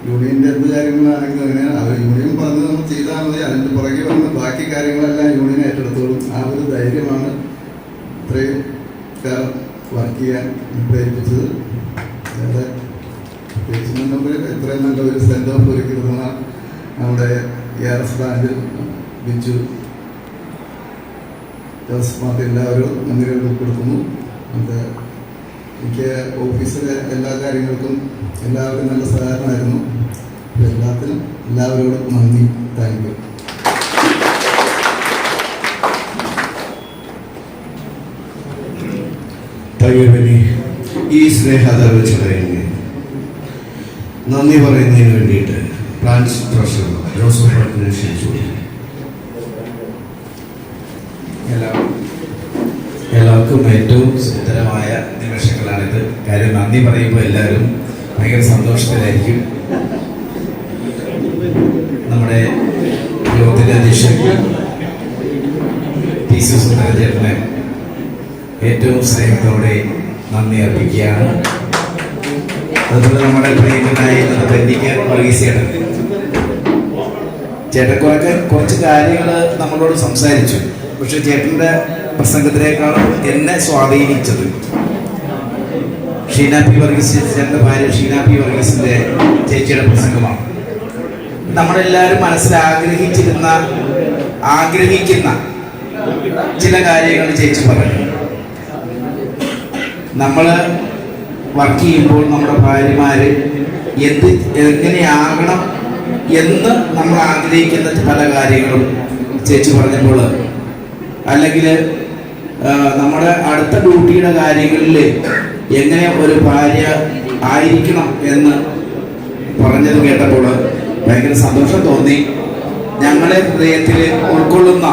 യൂണിയൻ്റെ എന്ത് കാര്യങ്ങളാണെങ്കിലും അങ്ങനെ അവർ യൂണിയൻ പറഞ്ഞ് നമ്മൾ ചെയ്താൽ മതി, അതിൻ്റെ പുറകെ വന്ന് ബാക്കി കാര്യങ്ങളെല്ലാം യൂണിയൻ ഏറ്റെടുത്തോളും. ആ ഒരു ധൈര്യമാണ് ഇത്രയും കാലം വർക്ക് ചെയ്യാൻ പ്രേരിപ്പിച്ചത്. അതായത് പ്രത്യേകിച്ച് ഇത്രയും നല്ല ഒരു സെൻഡ് ഓഫ് ഒരുക്കിയിരുന്ന നമ്മുടെ ARS ബ്രാഞ്ച് ബിജു ജോസഫ് എല്ലാവരും നന്ദികൾ ഉൾപ്പെടുത്തുന്നു. അത് എനിക്ക് ഓഫീസിലെ എല്ലാ കാര്യങ്ങൾക്കും എല്ലാവരും നല്ല സഹകരണമായിരുന്നു. എല്ലാത്തിനും എല്ലാവരോടും നന്ദി. Thank you. ഈ സ്നേഹാദരവ് ചടങ്ങിന് നന്ദി പറയുന്നതിന് വേണ്ടിയിട്ട് ബ്രാഞ്ച് ട്രഷറർ ജോസഫ് ഭട്ടിനെ ക്ഷണിച്ചു. എല്ലാവർക്കും ഏറ്റവും സുന്ദരമായ നിമിഷങ്ങളാണിത്. കാര്യം നന്ദി പറയുമ്പോൾ എല്ലാവരും ഭയങ്കര സന്തോഷത്തിലായിരിക്കും. നമ്മുടെ യോഗത്തിൻ്റെ അധ്യക്ഷൻ PC സുന്ദരചേട്ടന് ഏറ്റവും സ്നേഹത്തോടെ നന്ദി അർപ്പിക്കുകയാണ്. അതുപോലെ നമ്മുടെ പ്രിയങ്കരനായ വർഗീസ് ചേട്ടൻ കുറച്ച് കാര്യങ്ങൾ നമ്മളോട് സംസാരിച്ചു. പക്ഷെ ചേട്ടൻ്റെ പ്രസംഗത്തിനേക്കാളും എന്നെ സ്വാധീനിച്ചത് ഷീന പി വർഗീസ് ചേട്ടൻ്റെ ഭാര്യ ഷീന പി വർഗീസിൻ്റെ ചേച്ചിയുടെ പ്രസംഗമാണ്. നമ്മളെല്ലാവരും മനസ്സിൽ ആഗ്രഹിക്കുന്ന ചില കാര്യങ്ങൾ ചേച്ചി പറഞ്ഞു. നമ്മൾ വർക്ക് ചെയ്യുമ്പോൾ നമ്മുടെ ഭാര്യമാർ എങ്ങനെയാകണം എന്ന് നമ്മൾ ആഗ്രഹിക്കുന്ന പല കാര്യങ്ങളും ചേച്ചി പറഞ്ഞപ്പോൾ, അല്ലെങ്കിൽ നമ്മുടെ അടുത്ത ഡ്യൂട്ടിയുടെ കാര്യങ്ങളിൽ എങ്ങനെ ഒരു ഭാര്യ ആയിരിക്കണം എന്ന് പറഞ്ഞത് കേട്ടപ്പോൾ ഭയങ്കര സന്തോഷം തോന്നി. ഞങ്ങളെ ഹൃദയത്തിൽ ഉൾക്കൊള്ളുന്ന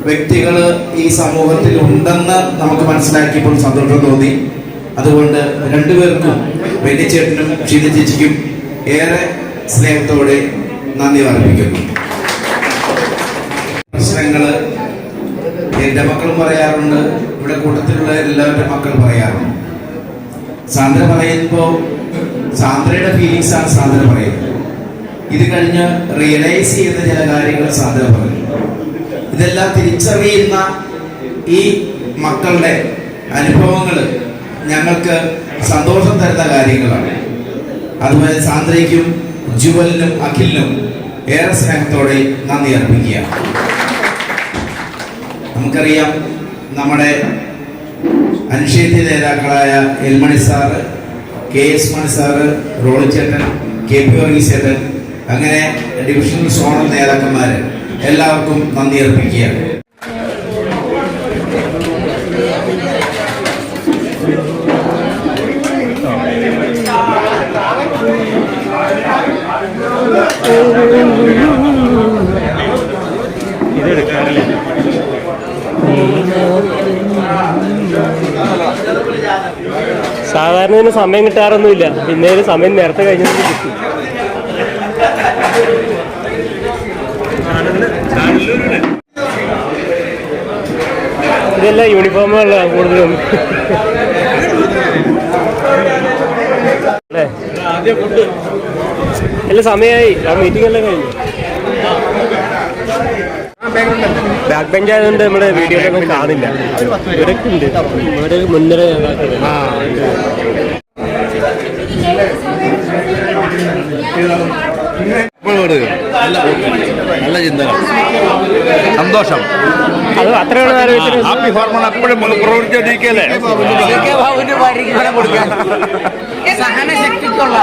വ്യക്തികൾ ഈ സമൂഹത്തിൽ ഉണ്ടെന്ന് നമുക്ക് മനസ്സിലാക്കിയപ്പോൾ സന്തോഷം തോന്നി. അതുകൊണ്ട് രണ്ടുപേർക്കും വെന്നിച്ചേട്ടനും ഷീന ചേച്ചിക്കും ഏറെ സ്നേഹത്തോടെ നന്ദി അർപ്പിക്കുന്നു. പ്രശ്നങ്ങൾ എൻ്റെ മക്കളും പറയാറുണ്ട്, ഇവിടെ കൂട്ടത്തിലുള്ള എല്ലാവരുടെ മക്കൾ പറയാറുണ്ട്. സാന്ദ്ര പറയുമ്പോൾ സാന്ദ്രയുടെ ഫീലിങ്സ് ആണ് സാന്ദ്ര പറയുന്നത്. ഇത് കഴിഞ്ഞ് റിയലൈസ് ചെയ്യുന്ന ചില കാര്യങ്ങൾ സാന്ദ്ര പറയും. ഇതെല്ലാം തിരിച്ചറിയുന്ന ഈ മക്കളുടെ അനുഭവങ്ങൾ ഞങ്ങൾക്ക് സന്തോഷം തരുന്ന കാര്യങ്ങളാണ്. അതുപോലെ സാന്ദ്രയ്ക്കും ജുവലിനും അഖിലിനും ഏറെ സ്നേഹത്തോടെ നന്ദി അർപ്പിക്കുക. നമുക്കറിയാം, നമ്മുടെ അനുഷേധ്യ നേതാക്കളായ എൽമണി സാറ്, KS മണി സാറ്, റോളിച്ചേട്ടൻ, KP വർഗീസ് ചേട്ടൻ, അങ്ങനെ ഡിവിഷണൽ സോണൽ നേതാക്കന്മാർ എല്ലാവർക്കും നന്ദി അർപ്പിക്കുകയാണ്. സാധാരണ ഇതിന് സമയം കിട്ടാറൊന്നുമില്ല. ഇന്നേലും സമയം നേരത്തെ കഴിഞ്ഞത് കിട്ടും. ഇതെല്ലാം യൂണിഫോമുകളാണ് കൂടുതലും അല്ലേ. എല്ലാം സമയമായി, ആ മീറ്റിംഗ് എല്ലാം കഴിഞ്ഞു. ബാക്ക് ബെഞ്ച് ആയതുകൊണ്ട് നമ്മുടെ വീഡിയോയിലൊന്നും കാണില്ല. ഇവിടൊക്കെ ഉണ്ട്, ഇവിടെ മുൻനിര നല്ല ചിന്ത, സന്തോഷം. അത് അത്രയുള്ള ആരോഗ്യത്തിന് ഹാപ്പി ഹോർമോൺ എപ്പോഴും പ്രവർത്തിച്ചോണ്ടിരിക്കല്ലേ. സഹനശക്തിക്കുള്ള